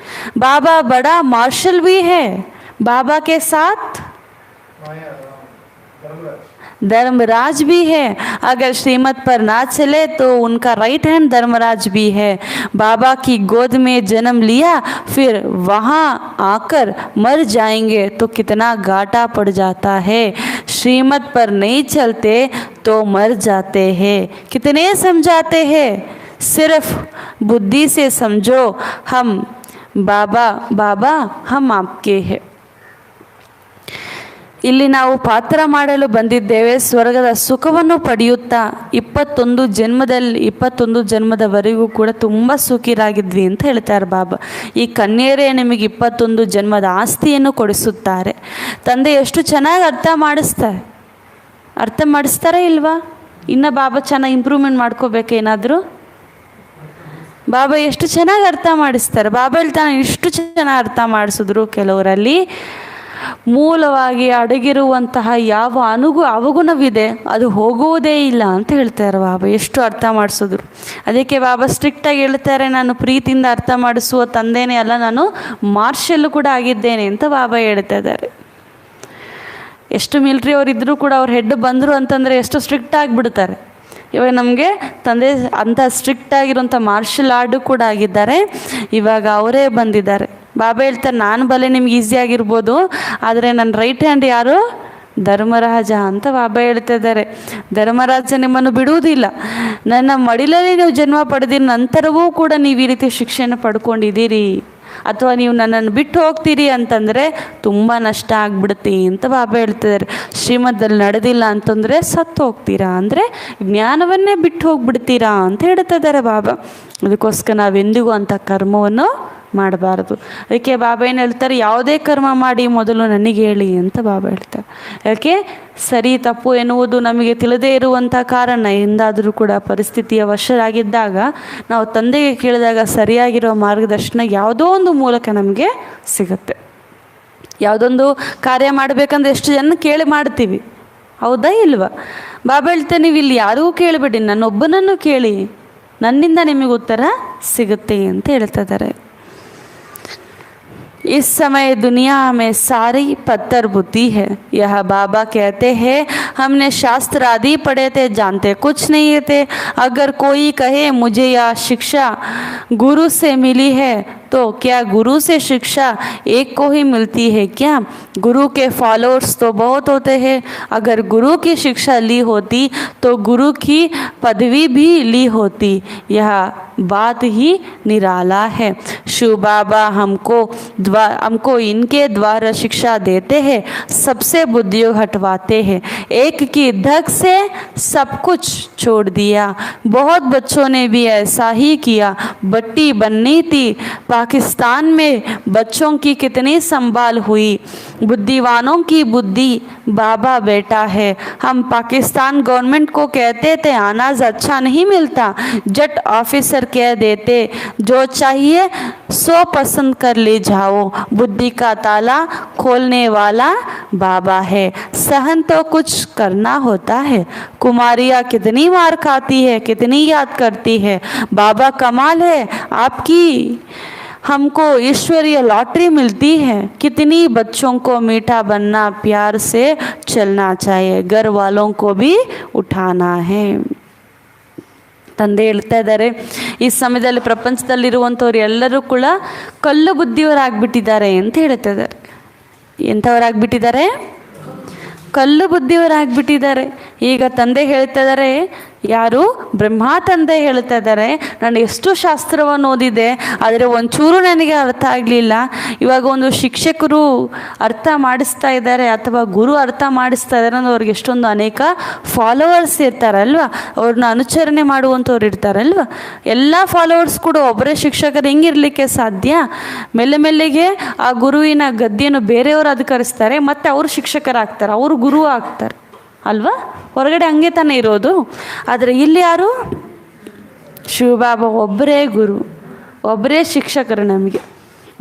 बाबा बड़ा मार्शल भी है। बाबा के साथ धर्मराज भी है। अगर श्रीमत पर ना चले तो उनका राइट हैंड धर्मराज भी है। बाबा की गोद में जन्म लिया फिर वहाँ आकर मर जाएंगे तो कितना घाटा पड़ जाता है। श्रीमत पर नहीं चलते तो मर जाते हैं। कितने समझाते हैं, सिर्फ बुद्धि से समझो। हम बाबा बाबा हम आपके हैं। ಇಲ್ಲಿ ನಾವು ಪಾತ್ರ ಮಾಡಲು ಬಂದಿದ್ದೇವೆ. ಸ್ವರ್ಗದ ಸುಖವನ್ನು ಪಡೆಯುತ್ತಾ 21 ಜನ್ಮದವರೆಗೂ ಕೂಡ ತುಂಬ ಸುಖಿರಾಗಿದ್ವಿ ಅಂತ ಹೇಳ್ತಾರೆ ಬಾಬಾ. ಈ ಕನ್ಯರೇ ನಿಮಗೆ 21 ಜನ್ಮದ ಆಸ್ತಿಯನ್ನು ಕೊಡಿಸುತ್ತಾರೆ. ತಂದೆ ಎಷ್ಟು ಚೆನ್ನಾಗಿ ಅರ್ಥ ಮಾಡಿಸ್ತಾರೆ ಇಲ್ವಾ? ಇನ್ನು ಬಾಬಾ ಚೆನ್ನಾಗಿ ಇಂಪ್ರೂವ್ಮೆಂಟ್ ಮಾಡ್ಕೋಬೇಕೇನಾದರೂ? ಬಾಬಾ ಎಷ್ಟು ಚೆನ್ನಾಗಿ ಅರ್ಥ ಮಾಡಿಸ್ತಾರೆ. ಬಾಬಾ ಹೇಳ್ತಾನೆ ಇಷ್ಟು ಚೆನ್ನಾಗಿ ಅರ್ಥ ಮಾಡಿಸಿದ್ರು ಕೆಲವರಲ್ಲಿ ಮೂಲವಾಗಿ ಅಡಗಿರುವಂತಹ ಯಾವ ಅವಗುಣವಿದೆ ಅದು ಹೋಗುವುದೇ ಇಲ್ಲ ಅಂತ ಹೇಳ್ತಾರೆ ಬಾಬಾ. ಎಷ್ಟು ಅರ್ಥ ಮಾಡಿಸಿದ್ರು. ಅದಕ್ಕೆ ಬಾಬಾ ಸ್ಟ್ರಿಕ್ಟಾಗಿ ಹೇಳ್ತಾರೆ, ನಾನು ಪ್ರೀತಿಯಿಂದ ಅರ್ಥ ಮಾಡಿಸುವ ತಂದೆನೇ ಅಲ್ಲ, ನಾನು ಮಾರ್ಷಲ್ಲು ಕೂಡ ಆಗಿದ್ದೇನೆ ಅಂತ ಬಾಬಾ ಹೇಳ್ತಾ ಇದ್ದಾರೆ. ಎಷ್ಟು ಮಿಲ್ಟ್ರಿ ಅವ್ರು ಇದ್ದರೂ ಕೂಡ ಅವ್ರ ಹೆಡ್ ಬಂದರು ಅಂತಂದರೆ ಎಷ್ಟು ಸ್ಟ್ರಿಕ್ಟ್ ಆಗಿಬಿಡ್ತಾರೆ. ಇವಾಗ ನಮಗೆ ತಂದೆ ಅಂಥ ಸ್ಟ್ರಿಕ್ಟ್ ಆಗಿರೋಂಥ ಮಾರ್ಷಲ್ ಆರ್ಟು ಕೂಡ ಆಗಿದ್ದಾರೆ. ಇವಾಗ ಅವರೇ ಬಂದಿದ್ದಾರೆ. ಬಾಬಾ ಹೇಳ್ತಾರೆ, ನಾನು ಬಲೆ ನಿಮ್ಗೆ ಈಸಿ ಆಗಿರ್ಬೋದು, ಆದರೆ ನನ್ನ ರೈಟ್ ಹ್ಯಾಂಡ್ ಯಾರು? ಧರ್ಮರಾಜ ಅಂತ ಬಾಬಾ ಹೇಳ್ತಾ ಇದ್ದಾರೆ. ಧರ್ಮರಾಜ ನಿಮ್ಮನ್ನು ಬಿಡುವುದಿಲ್ಲ. ನನ್ನ ಮಡಿಲಲ್ಲಿ ನೀವು ಜನ್ಮ ಪಡೆದಿನ ನಂತರವೂ ಕೂಡ ನೀವು ಈ ರೀತಿ ಶಿಕ್ಷೆಯನ್ನು ಪಡ್ಕೊಂಡಿದ್ದೀರಿ, ಅಥವಾ ನೀವು ನನ್ನನ್ನು ಬಿಟ್ಟು ಹೋಗ್ತೀರಿ ಅಂತಂದರೆ ತುಂಬ ನಷ್ಟ ಆಗ್ಬಿಡುತ್ತೆ ಅಂತ ಬಾಬಾ ಹೇಳ್ತಿದ್ದಾರೆ. ಶ್ರೀಮದ್ದಲ್ಲಿ ನಡೆದಿಲ್ಲ ಅಂತಂದರೆ ಸತ್ತು ಹೋಗ್ತೀರಾ, ಅಂದರೆ ಜ್ಞಾನವನ್ನೇ ಬಿಟ್ಟು ಹೋಗ್ಬಿಡ್ತೀರಾ ಅಂತ ಹೇಳ್ತಾ ಇದ್ದಾರೆ ಬಾಬಾ. ಅದಕ್ಕೋಸ್ಕರ ನಾವೆಂದಿಗೂ ಅಂಥ ಕರ್ಮವನ್ನು ಮಾಡಬಾರ್ದು. ಅದಕ್ಕೆ ಬಾಬಾ ಏನು ಹೇಳ್ತಾರೆ, ಯಾವುದೇ ಕರ್ಮ ಮಾಡಿ ಮೊದಲು ನನಗೆ ಹೇಳಿ ಅಂತ ಬಾಬಾ ಹೇಳ್ತಾರೆ. ಯಾಕೆ? ಸರಿ ತಪ್ಪು ಎನ್ನುವುದು ನಮಗೆ ತಿಳಿದೇ ಇರುವಂಥ ಕಾರಣ ಎಂದಾದರೂ ಕೂಡ ಪರಿಸ್ಥಿತಿಯ ವಶರಾಗಿದ್ದಾಗ ನಾವು ತಂದೆಗೆ ಕೇಳಿದಾಗ ಸರಿಯಾಗಿರೋ ಮಾರ್ಗದರ್ಶನ ಯಾವುದೋ ಒಂದು ಮೂಲಕ ನಮಗೆ ಸಿಗುತ್ತೆ. ಯಾವುದೊಂದು ಕಾರ್ಯ ಮಾಡಬೇಕಂದ್ರೆ ಎಷ್ಟು ಜನ ಕೇಳಿ ಮಾಡ್ತೀವಿ, ಹೌದಾ ಇಲ್ವಾ? ಬಾಬಾ ಹೇಳ್ತಾರೆ, ನೀವು ಇಲ್ಲಿ ಯಾರಿಗೂ ಕೇಳಬೇಡಿ, ನನ್ನೊಬ್ಬನನ್ನು ಕೇಳಿ, ನನ್ನಿಂದ ನಿಮಗೆ ಉತ್ತರ ಸಿಗುತ್ತೆ ಅಂತ ಹೇಳ್ತಾ ಇದ್ದಾರೆ. इस समय दुनिया में सारी पत्थर बुद्धि है। यह बाबा कहते हैं, हमने शास्त्र आदि पढ़े थे, जानते कुछ नहीं थे। अगर कोई कहे मुझे यह शिक्षा गुरु से मिली है, तो क्या गुरु से शिक्षा एक को ही मिलती है क्या? गुरु के फॉलोअर्स तो बहुत होते हैं। अगर गुरु की शिक्षा ली होती तो गुरु की पदवी भी ली होती। यह बात ही निराला है। शिव बाबा हमको इनके द्वारा शिक्षा देते हैं, सबसे बुद्धियों हटवाते हैं। एक की धक से सब कुछ छोड़ दिया। बहुत बच्चों ने भी ऐसा ही किया। बट्टी बननी थी, पाकिस्तान में बच्चों की कितनी संभाल हुई। बुद्धिवानों की बुद्धि बाबा बेटा है। हम पाकिस्तान गवर्नमेंट को कहते थे अनाज अच्छा नहीं मिलता, जट ऑफिसर कह देते जो चाहिए सो पसंद कर ले जाओ। बुद्धि का ताला खोलने वाला बाबा है। सहन तो कुछ करना होता है। कुमारियाँ कितनी मार खाती है, कितनी याद करती है। बाबा कमाल है आपकी, हमको ईश्वरीय लॉटरी मिलती है। कितनी बच्चों को मीठा बनना, प्यार से चलना चाहिए, घर वालों को भी उठाना है। ತಂದೆ ಹೇಳ್ತಾ ಇದ್ದಾರೆ, ಈ ಸಮಯದಲ್ಲಿ ಪ್ರಪಂಚದಲ್ಲಿರುವಂಥವ್ರು ಎಲ್ಲರೂ ಕೂಡ ಕಲ್ಲು ಬುದ್ಧಿಯವರಾಗ್ಬಿಟ್ಟಿದ್ದಾರೆ ಅಂತ ಹೇಳ್ತಾ ಇದ್ದಾರೆ. ಎಂಥವರಾಗ್ಬಿಟ್ಟಿದ್ದಾರೆ? ಕಲ್ಲು ಬುದ್ಧಿಯವರಾಗ್ಬಿಟ್ಟಿದ್ದಾರೆ. ಈಗ ತಂದೆ ಹೇಳ್ತಾ ಇದ್ದಾರೆ, ಯಾರು? ಬ್ರಹ್ಮ ತಂದೆ ಹೇಳ್ತಾ ಇದ್ದಾರೆ, ನಾನು ಎಷ್ಟು ಶಾಸ್ತ್ರವನ್ನು ಓದಿದೆ, ಆದರೆ ಒಂಚೂರು ನನಗೆ ಅರ್ಥ ಆಗಲಿಲ್ಲ. ಇವಾಗ ಒಂದು ಶಿಕ್ಷಕರು ಅರ್ಥ ಮಾಡಿಸ್ತಾ ಇದ್ದಾರೆ ಅಥವಾ ಗುರು ಅರ್ಥ ಮಾಡಿಸ್ತಾ ಇದ್ದಾರೆ ಅಂದ್ರೆ ಅವ್ರಿಗೆ ಎಷ್ಟೊಂದು ಅನೇಕ ಫಾಲೋವರ್ಸ್ ಇರ್ತಾರಲ್ವ, ಅವ್ರನ್ನ ಅನುಸರಣೆ ಮಾಡುವಂಥವ್ರು ಇರ್ತಾರಲ್ವ. ಎಲ್ಲ ಫಾಲೋವರ್ಸ್ ಕೂಡ ಒಬ್ಬರೇ ಶಿಕ್ಷಕರು ಹೆಂಗಿರಲಿಕ್ಕೆ ಸಾಧ್ಯ? ಮೆಲ್ಲೆಗೆ ಆ ಗುರುವಿನ ಗದ್ದೆಯನ್ನು ಬೇರೆಯವರು ಅಧಿಕರಿಸ್ತಾರೆ, ಮತ್ತು ಅವರು ಶಿಕ್ಷಕರಾಗ್ತಾರೆ, ಅವರು ಗುರು ಆಗ್ತಾರೆ ಅಲ್ವಾ? ಹೊರಗಡೆ ಹಂಗೆ ತಾನೇ ಇರೋದು. ಆದರೆ ಇಲ್ಲಿ ಯಾರು? ಶಿವಬಾಬಾ ಒಬ್ಬರೇ ಗುರು, ಒಬ್ಬರೇ ಶಿಕ್ಷಕರು ನಮಗೆ.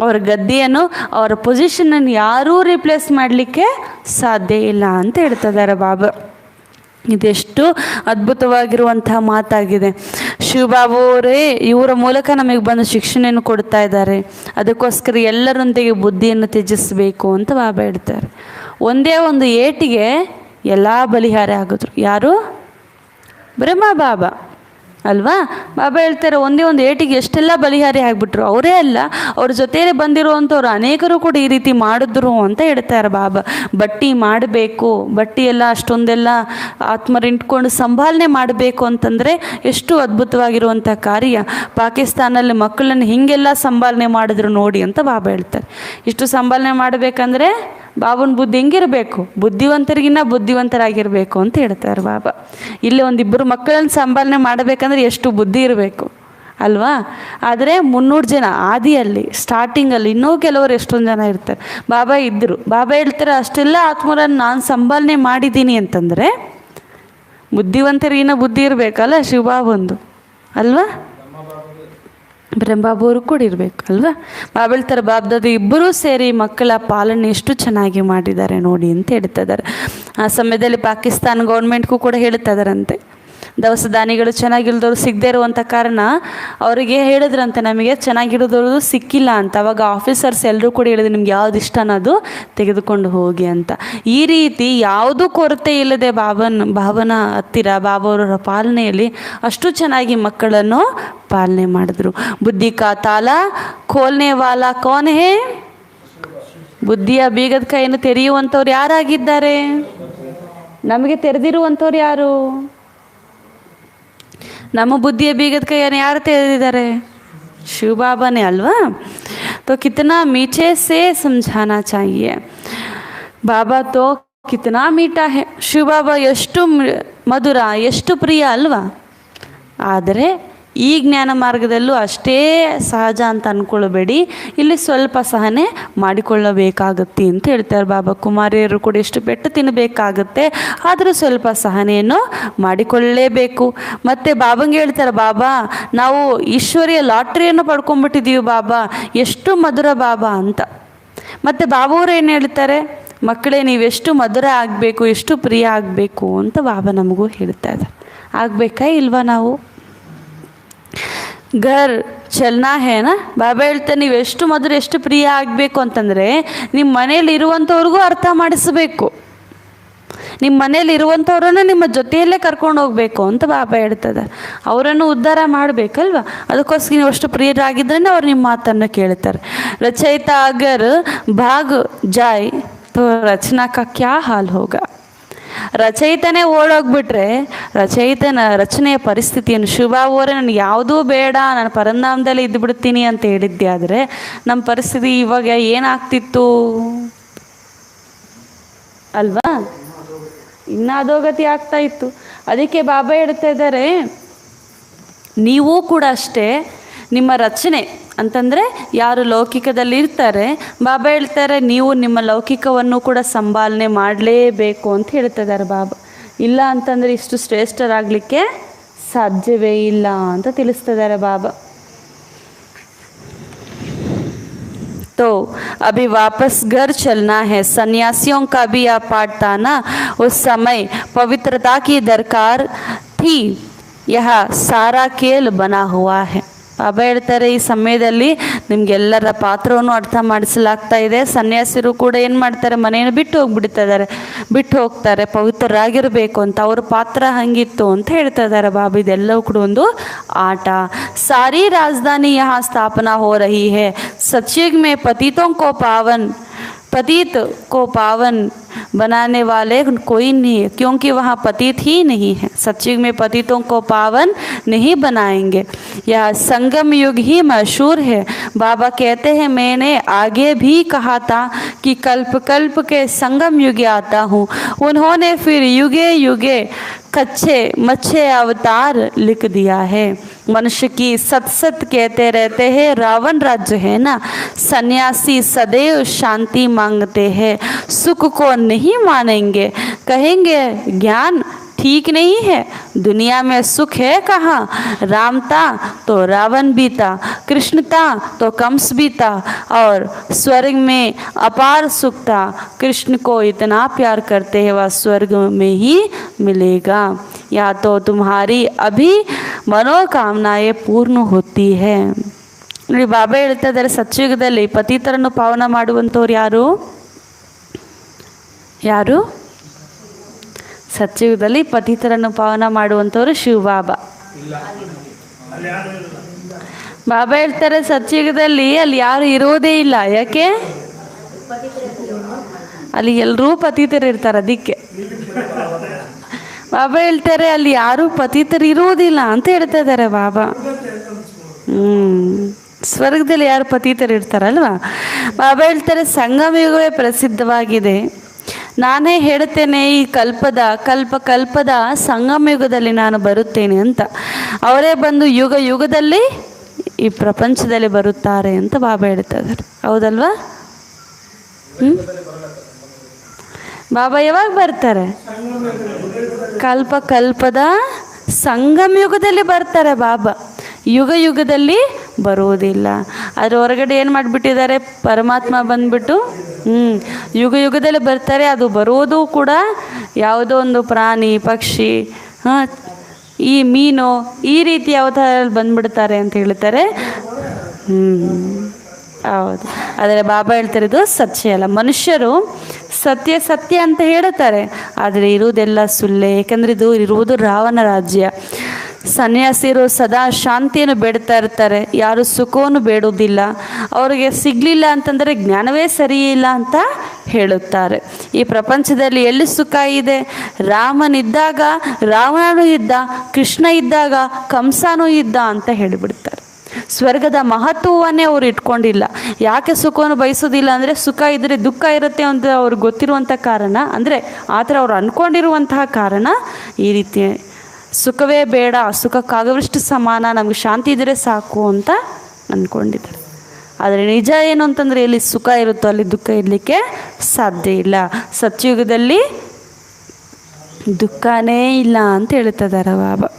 ಅವರ ಗದ್ದೆಯನ್ನು, ಅವರ ಪೊಸಿಷನನ್ನು ಯಾರೂ ರಿಪ್ಲೇಸ್ ಮಾಡಲಿಕ್ಕೆ ಸಾಧ್ಯ ಇಲ್ಲ ಅಂತ ಹೇಳ್ತಿದ್ದಾರೆ ಬಾಬಾ. ಇದೆಷ್ಟು ಅದ್ಭುತವಾಗಿರುವಂತಹ ಮಾತಾಗಿದೆ. ಶಿವಬಾಬುವರೇ ಇವರ ಮೂಲಕ ನಮಗೆ ಬಂದು ಶಿಕ್ಷಣೆಯನ್ನು ಕೊಡ್ತಾ ಇದ್ದಾರೆ. ಅದಕ್ಕೋಸ್ಕರ ಎಲ್ಲರೊಂದಿಗೆ ಬುದ್ಧಿಯನ್ನು ತ್ಯಜಿಸಬೇಕು ಅಂತ ಬಾಬಾ ಹೇಳ್ತಾರೆ. ಒಂದೇ ಒಂದು ಏಟಿಗೆ ಎಲ್ಲ ಬಲಿಹಾರ ಆಗಿದ್ರು. ಯಾರು? ಬ್ರಹ್ಮ ಬಾಬಾ ಅಲ್ವಾ? ಬಾಬಾ ಹೇಳ್ತಾರೆ, ಒಂದೇ ಒಂದು ಏಟಿಗೆ ಎಷ್ಟೆಲ್ಲ ಬಲಿಹಾರಿ ಆಗಿಬಿಟ್ರು. ಅವರೇ ಅಲ್ಲ, ಅವ್ರ ಜೊತೆಯೇ ಬಂದಿರುವಂಥವ್ರು ಅನೇಕರು ಕೂಡ ಈ ರೀತಿ ಮಾಡಿದ್ರು ಅಂತ ಹೇಳ್ತಾರೆ ಬಾಬಾ. ಬಟ್ಟಿ ಮಾಡಬೇಕು, ಬಟ್ಟಿ ಎಲ್ಲ ಅಷ್ಟೊಂದೆಲ್ಲ ಆತ್ಮರಿಂಟ್ಕೊಂಡು ಸಂಭಾಲನೆ ಮಾಡಬೇಕು ಅಂತಂದರೆ ಎಷ್ಟು ಅದ್ಭುತವಾಗಿರುವಂಥ ಕಾರ್ಯ. ಪಾಕಿಸ್ತಾನಲ್ಲಿ ಮಕ್ಕಳನ್ನು ಹೀಗೆಲ್ಲ ಸಂಭಾಲನೆ ಮಾಡಿದ್ರು ನೋಡಿ ಅಂತ ಬಾಬಾ ಹೇಳ್ತಾರೆ. ಇಷ್ಟು ಸಂಭಾಲನೆ ಮಾಡಬೇಕಂದ್ರೆ ಬಾಬನ ಬುದ್ಧಿ ಹೆಂಗಿರಬೇಕು? ಬುದ್ಧಿವಂತರಿಗಿನ್ನ ಬುದ್ಧಿವಂತರಾಗಿರಬೇಕು ಅಂತ ಹೇಳ್ತಾರೆ ಬಾಬಾ. ಇಲ್ಲಿ ಒಂದಿಬ್ಬರು ಮಕ್ಕಳನ್ನು ಸಂಭಾಲನೆ ಮಾಡಬೇಕಂದ್ರೆ ಎಷ್ಟು ಬುದ್ಧಿ ಇರಬೇಕು ಅಲ್ವಾ? ಆದರೆ 300 ಜನ ಆದಿಯಲ್ಲಿ ಸ್ಟಾರ್ಟಿಂಗಲ್ಲಿ, ಇನ್ನೂ ಕೆಲವರು ಎಷ್ಟೊಂದು ಜನ ಇರ್ತಾರೆ. ಬಾಬಾ ಇದ್ದರು. ಬಾಬಾ ಹೇಳ್ತಾರೆ, ಅಷ್ಟೆಲ್ಲ ಆತ್ಮರನ್ನು ನಾನು ಸಂಭಾಲನೆ ಮಾಡಿದ್ದೀನಿ ಅಂತಂದರೆ ಬುದ್ಧಿವಂತರಿಗಿನ್ನ ಬುದ್ಧಿ ಇರಬೇಕಲ್ಲ ಶಿವಬಾಬಂದು ಅಲ್ವಾ? ಬ್ರಹ್ಮಬಾಬು ಅವರು ಕೂಡ ಇರಬೇಕು ಅಲ್ವಾ. ಬಾಬಾ ಹೇಳ್ತಾರೆ ಬಾಬ್ದಾದ ಇಬ್ಬರೂ ಸೇರಿ ಮಕ್ಕಳ ಪಾಲನೆ ಎಷ್ಟು ಚೆನ್ನಾಗಿ ಮಾಡಿದ್ದಾರೆ ನೋಡಿ ಅಂತ ಹೇಳ್ತಾ ಇದ್ದಾರೆ. ಆ ಸಮಯದಲ್ಲಿ ಪಾಕಿಸ್ತಾನ ಗೌರ್ಮೆಂಟ್ಗೂ ಕೂಡ ಹೇಳ್ತಾ ಇದ್ದಾರಂತೆ, ದವಸ ಧಾನ್ಯಗಳು ಚೆನ್ನಾಗಿಲ್ದವ್ರು ಸಿಗದೇ ಇರುವಂಥ ಕಾರಣ ಅವರಿಗೆ ಹೇಳಿದ್ರಂತೆ ನಮಗೆ ಚೆನ್ನಾಗಿರೋದವ್ರು ಸಿಕ್ಕಿಲ್ಲ ಅಂತ. ಅವಾಗ ಆಫೀಸರ್ಸ್ ಎಲ್ಲರೂ ಕೂಡ ಹೇಳಿದ್ರು ನಿಮ್ಗೆ ಯಾವ್ದು ಇಷ್ಟ ಅನ್ನೋದು ತೆಗೆದುಕೊಂಡು ಹೋಗಿ ಅಂತ. ಈ ರೀತಿ ಯಾವುದೂ ಕೊರತೆ ಇಲ್ಲದೆ ಬಾಬನ ಹತ್ತಿರ ಬಾಬಾವರ ಪಾಲನೆಯಲ್ಲಿ ಅಷ್ಟು ಚೆನ್ನಾಗಿ ಮಕ್ಕಳನ್ನು ಪಾಲನೆ ಮಾಡಿದ್ರು. ಬುದ್ಧಿ ಕಾ ತಾಲ ಖೋಲ್ನೆ ವಾಲ ಕೌನ್ ಹೇ? ಬುದ್ಧಿಯ ಬೀಗದ ಕೈಯನ್ನು ತೆರೆಯುವಂಥವ್ರು ಯಾರಾಗಿದ್ದಾರೆ? ನಮಗೆ ತೆರೆದಿರುವಂಥವ್ರು ಯಾರು? ನಮ್ಮ ಬುದ್ಧಿಯ ಬೀಗದ ಕೈಯನ್ನು ಯಾರು ತೆರೆದಿದ್ದಾರೆ? ಶಿವ ಬಾಬಾನೇ ಅಲ್ವಾ. तो कितना मीठे से समझाना चाहिए. ಬಾಬಾ ತೋ ಕಿತನಾ ಮೀಠಾ ಹೇ. ಶಿವ ಬಾಬಾ ಎಷ್ಟು ಮಧುರ, ಎಷ್ಟು ಪ್ರಿಯ ಅಲ್ವಾ. ಆದರೆ ಈ ಜ್ಞಾನ ಮಾರ್ಗದಲ್ಲೂ ಅಷ್ಟೇ ಸಹಜ ಅಂತ ಅಂದ್ಕೊಳ್ಬೇಡಿ, ಇಲ್ಲಿ ಸ್ವಲ್ಪ ಸಹನೆ ಮಾಡಿಕೊಳ್ಳಬೇಕಾಗತ್ತೆ ಅಂತ ಹೇಳ್ತಾರೆ ಬಾಬಾ. ಕುಮಾರಿಯರು ಕೂಡ ಎಷ್ಟು ಪೆಟ್ಟು ತಿನ್ನಬೇಕಾಗತ್ತೆ, ಆದರೂ ಸ್ವಲ್ಪ ಸಹನೆಯನ್ನು ಮಾಡಿಕೊಳ್ಳಲೇಬೇಕು. ಮತ್ತು ಬಾಬಂಗೆ ಹೇಳ್ತಾರೆ ಬಾಬಾ ನಾವು ಈಶ್ವರಿಯ ಲಾಟ್ರಿಯನ್ನು ಪಡ್ಕೊಂಡ್ಬಿಟ್ಟಿದ್ದೀವಿ ಬಾಬಾ, ಎಷ್ಟು ಮಧುರ ಬಾಬಾ ಅಂತ. ಮತ್ತು ಬಾಬಾವರು ಏನು ಹೇಳ್ತಾರೆ, ಮಕ್ಕಳೇ ನೀವೆಷ್ಟು ಮಧುರ ಆಗಬೇಕು, ಎಷ್ಟು ಪ್ರಿಯ ಆಗಬೇಕು ಅಂತ ಬಾಬಾ ನಮಗೂ ಹೇಳ್ತಾ ಇದ್ದಾರೆ. ಆಗಬೇಕಾ ಇಲ್ವಾ? ನಾವು ಘರ್ ಚಲನಾ ಹೇನಾ. ಬಾಬಾ ಹೇಳ್ತಾರೆ ನೀವು ಎಷ್ಟು ಮಧುರ ಎಷ್ಟು ಪ್ರಿಯ ಆಗಬೇಕು ಅಂತಂದರೆ ನಿಮ್ಮ ಮನೇಲಿ ಇರುವಂಥವ್ರಿಗೂ ಅರ್ಥ ಮಾಡಿಸಬೇಕು, ನಿಮ್ಮ ಮನೇಲಿ ಇರುವಂಥವ್ರನ್ನು ನಿಮ್ಮ ಜೊತೆಯಲ್ಲೇ ಕರ್ಕೊಂಡು ಹೋಗಬೇಕು ಅಂತ ಬಾಬಾ ಹೇಳ್ತದೆ. ಅವರನ್ನು ಉದ್ಧಾರ ಮಾಡಬೇಕಲ್ವ, ಅದಕ್ಕೋಸ್ಕರ ನೀವು ಅಷ್ಟು ಪ್ರಿಯರಾಗಿದ್ರೇ ಅವ್ರು ನಿಮ್ಮ ಮಾತನ್ನು ಕೇಳ್ತಾರೆ. ರಚಯಿತ ಅಗರ್ ಭಾಗ್ ಜಾಯ್ ತೋ ರಚನಾ ಕಾ ಕ್ಯಾ ಹಾಲ್ ಹೋಗ. ರಚಯಿತನೇ ಓಡೋಗ್ಬಿಟ್ರೆ ರಚಯಿತನ ರಚನೆಯ ಪರಿಸ್ಥಿತಿಯನ್ನು ಶಿವಬಾಬುವರೇ ನನಗೆ ಯಾವುದೂ ಬೇಡ ನಾನು ಪರಂಧಾಮದಲ್ಲಿ ಇದ್ದುಬಿಡ್ತೀನಿ ಅಂತ ಹೇಳಿದ್ದೆ ಆದರೆ ನಮ್ಮ ಪರಿಸ್ಥಿತಿ ಇವಾಗ ಏನಾಗ್ತಿತ್ತು ಅಲ್ವಾ? ಇನ್ನೂ ಅಧೋಗತಿ ಆಗ್ತಾ ಇತ್ತು. ಅದಕ್ಕೆ ಬಾಬಾ ಹೇಳ್ತಾ ಇದ್ದಾರೆ ನೀವೂ ಕೂಡ ಅಷ್ಟೇ ನಿಮ್ಮ ರಚನೆ ಅಂತಂದರೆ ಯಾರು ಲೌಕಿಕದಲ್ಲಿ ಇರ್ತಾರೆ, ಬಾಬಾ ಹೇಳ್ತಾರೆ ನೀವು ನಿಮ್ಮ ಲೌಕಿಕವನ್ನು ಕೂಡ ಸಂಭಾಲನೆ ಮಾಡಲೇಬೇಕು ಅಂತ ಹೇಳ್ತಿದ್ದಾರೆ ಬಾಬಾ. ಇಲ್ಲ ಅಂತಂದರೆ ಇಷ್ಟು ಶ್ರೇಷ್ಠರಾಗಲಿಕ್ಕೆ ಸಾಧ್ಯವೇ ಇಲ್ಲ ಅಂತ ತಿಳಿಸ್ತಿದ್ದಾರೆ ಬಾಬಾ. तो अभी वापस घर चलना है. सन्यासियों का भी यह पाठ था ना, उस समय पवित्रता की दरकार थी, यह सारा खेल बना हुआ है. ಬಾಬಾ ಹೇಳ್ತಾರೆ ಈ ಸಮಯದಲ್ಲಿ ನಿಮಗೆಲ್ಲರ ಪಾತ್ರವನ್ನು ಅರ್ಥ ಮಾಡಿಸಲಾಗ್ತಾ ಇದೆ. ಸನ್ಯಾಸಿರು ಕೂಡ ಏನು ಮಾಡ್ತಾರೆ, ಮನೆಯನ್ನು ಬಿಟ್ಟು ಹೋಗ್ತಾರೆ ಪವಿತ್ರರಾಗಿರಬೇಕು ಅಂತ. ಅವ್ರ ಪಾತ್ರ ಹಂಗಿತ್ತು ಅಂತ ಹೇಳ್ತಾ ಇದ್ದಾರೆ ಬಾಬಾ. ಇದೆಲ್ಲವೂ ಕೂಡ ಒಂದು ಆಟ. ಸಾರಿ ರಾಜಧಾನಿ यहाँ स्थापना हो रही है. सतयुग में पतितों को पावन बनाने वाले कोई नहीं है, क्योंकि वहाँ पतित ही नहीं है. सतयुग में पतितों को पावन नहीं बनाएंगे. यह संगम युग ही मशहूर है. बाबा कहते हैं मैंने आगे भी कहा था कि कल्प कल्प के संगम युग आता हूँ. उन्होंने फिर युगे युगे कच्चे मच्छे अवतार लिख दिया है. मनुष्य की सत कहते रहते हैं रावण राज्य है ना. सन्यासी सदैव शांति मांगते हैं, सुख को नहीं मानेंगे, कहेंगे ज्ञान ठीक नहीं है, दुनिया में सुख है कहाँ. राम था तो रावण भी था, कृष्ण था तो कंस भी था, और स्वर्ग में अपार सुख था. कृष्ण को इतना प्यार करते हैं वह स्वर्ग में ही मिलेगा. या तो तुम्हारी अभी मनोकामनाएं पूर्ण होती है. ನೋಡಿ ಬಾಬಾ ಹೇಳ್ತಾ ಇದ್ದಾರೆ ಸತ್ಯುಗದಲ್ಲಿ ಪತಿತರನ್ನು ಪಾವನ ಮಾಡುವಂಥವ್ರು ಯಾರು? ಸತ್ಯುಗದಲ್ಲಿ ಪತಿತರನ್ನು ಪಾವನ ಮಾಡುವಂಥವ್ರು ಶಿವಬಾಬಾ. ಬಾಬಾ ಹೇಳ್ತಾರೆ ಸತ್ಯುಗದಲ್ಲಿ ಅಲ್ಲಿ ಯಾರು ಇರೋದೇ ಇಲ್ಲ. ಯಾಕೆ? ಅಲ್ಲಿ ಎಲ್ಲರೂ ಪತಿತರು ಇರ್ತಾರೆ. ಅದಕ್ಕೆ ಬಾಬಾ ಹೇಳ್ತಾರೆ ಅಲ್ಲಿ ಯಾರೂ ಪತಿತರು ಇರುವುದಿಲ್ಲ ಅಂತ ಹೇಳ್ತಾ ಇದ್ದಾರೆ ಬಾಬಾ. ಸ್ವರ್ಗದಲ್ಲಿ ಯಾರು ಪತಿತರು ಇರ್ತಾರಲ್ವಾ. ಬಾಬಾ ಹೇಳ್ತಾರೆ ಸಂಗಮಯುಗವೇ ಪ್ರಸಿದ್ಧವಾಗಿದೆ. ನಾನೇ ಹೇಳ್ತೇನೆ ಈ ಕಲ್ಪದ ಸಂಗಮಯುಗದಲ್ಲಿ ನಾನು ಬರುತ್ತೇನೆ ಅಂತ. ಅವರೇ ಬಂದು ಯುಗದಲ್ಲಿ ಈ ಪ್ರಪಂಚದಲ್ಲಿ ಬರುತ್ತಾರೆ ಅಂತ ಬಾಬಾ ಹೇಳ್ತಾ ಇದ್ದಾರೆ. ಹೌದಲ್ವಾ? ಬಾಬಾ ಯಾವಾಗ ಬರ್ತಾರೆ? ಕಲ್ಪದ ಸಂಗಮಯುಗದಲ್ಲಿ ಬರ್ತಾರೆ ಬಾಬಾ. ಯುಗ ಯುಗದಲ್ಲಿ ಬರುವುದಿಲ್ಲ. ಅದರ ಹೊರಗಡೆ ಏನು ಮಾಡಿಬಿಟ್ಟಿದ್ದಾರೆ, ಪರಮಾತ್ಮ ಬಂದ್ಬಿಟ್ಟು ಯುಗ ಯುಗದಲ್ಲಿ ಬರ್ತಾರೆ. ಅದು ಬರುವುದು ಕೂಡ ಯಾವುದೋ ಒಂದು ಪ್ರಾಣಿ ಪಕ್ಷಿ, ಈ ಮೀನು, ಈ ರೀತಿ ಅವತಾರದಲ್ಲಿ ಬಂದ್ಬಿಡ್ತಾರೆ ಅಂತ ಹೇಳ್ತಾರೆ. ಹೌದು. ಆದರೆ ಬಾಬಾ ಹೇಳ್ತಾರೆ ಇದು ಸತ್ಯ ಅಲ್ಲ. ಮನುಷ್ಯರು ಸತ್ಯ ಸತ್ಯ ಅಂತ ಹೇಳ್ತಾರೆ, ಆದರೆ ಇರುವುದೆಲ್ಲ ಸುಳ್ಳೆ. ಏಕೆಂದರೆ ಇದು ಇರುವುದು ರಾವಣ ರಾಜ್ಯ. ಸನ್ಯಾಸಿರು ಸದಾ ಶಾಂತಿಯನ್ನು ಬೇಡ್ತಾ ಇರ್ತಾರೆ, ಯಾರು ಸುಖವನ್ನು ಬೇಡುವುದಿಲ್ಲ. ಅವರಿಗೆ ಸಿಗಲಿಲ್ಲ ಅಂತಂದರೆ ಜ್ಞಾನವೇ ಸರಿಯಿಲ್ಲ ಅಂತ ಹೇಳುತ್ತಾರೆ. ಈ ಪ್ರಪಂಚದಲ್ಲಿ ಎಲ್ಲಿ ಸುಖ ಇದೆ? ರಾಮನಿದ್ದಾಗ ರಾವಣನೂ ಇದ್ದ, ಕೃಷ್ಣ ಇದ್ದಾಗ ಕಂಸನೂ ಇದ್ದ ಅಂತ ಹೇಳಿಬಿಡ್ತಾರೆ. ಸ್ವರ್ಗದ ಮಹತ್ವವನ್ನೇ ಅವರು ಇಟ್ಕೊಂಡಿಲ್ಲ. ಯಾಕೆ ಸುಖವನ್ನು ಬಯಸೋದಿಲ್ಲ ಅಂದರೆ, ಸುಖ ಇದ್ದರೆ ದುಃಖ ಇರುತ್ತೆ ಅಂತ ಅವ್ರಿಗೆ ಗೊತ್ತಿರುವಂಥ ಕಾರಣ, ಅಂದರೆ ಆ ಥರ ಅವ್ರು ಅಂದ್ಕೊಂಡಿರುವಂತಹ ಕಾರಣ ಈ ರೀತಿ ಸುಖವೇ ಬೇಡ, ಸುಖಕ್ಕಾಗವಷ್ಟು ಸಮಾನ, ನಮಗೆ ಶಾಂತಿ ಇದ್ದರೆ ಸಾಕು ಅಂತ ಅಂದ್ಕೊಂಡಿದ್ದಾರೆ. ಆದರೆ ನಿಜ ಏನು ಅಂತಂದರೆ, ಎಲ್ಲಿ ಸುಖ ಇರುತ್ತೋ ಅಲ್ಲಿ ದುಃಖ ಇರಲಿಕ್ಕೆ ಸಾಧ್ಯ ಇಲ್ಲ. ಸತ್ಯುಗದಲ್ಲಿ ದುಃಖನೇ ಇಲ್ಲ ಅಂತ ಹೇಳ್ತಿದ್ದಾರೆ ಬಾಬಾ.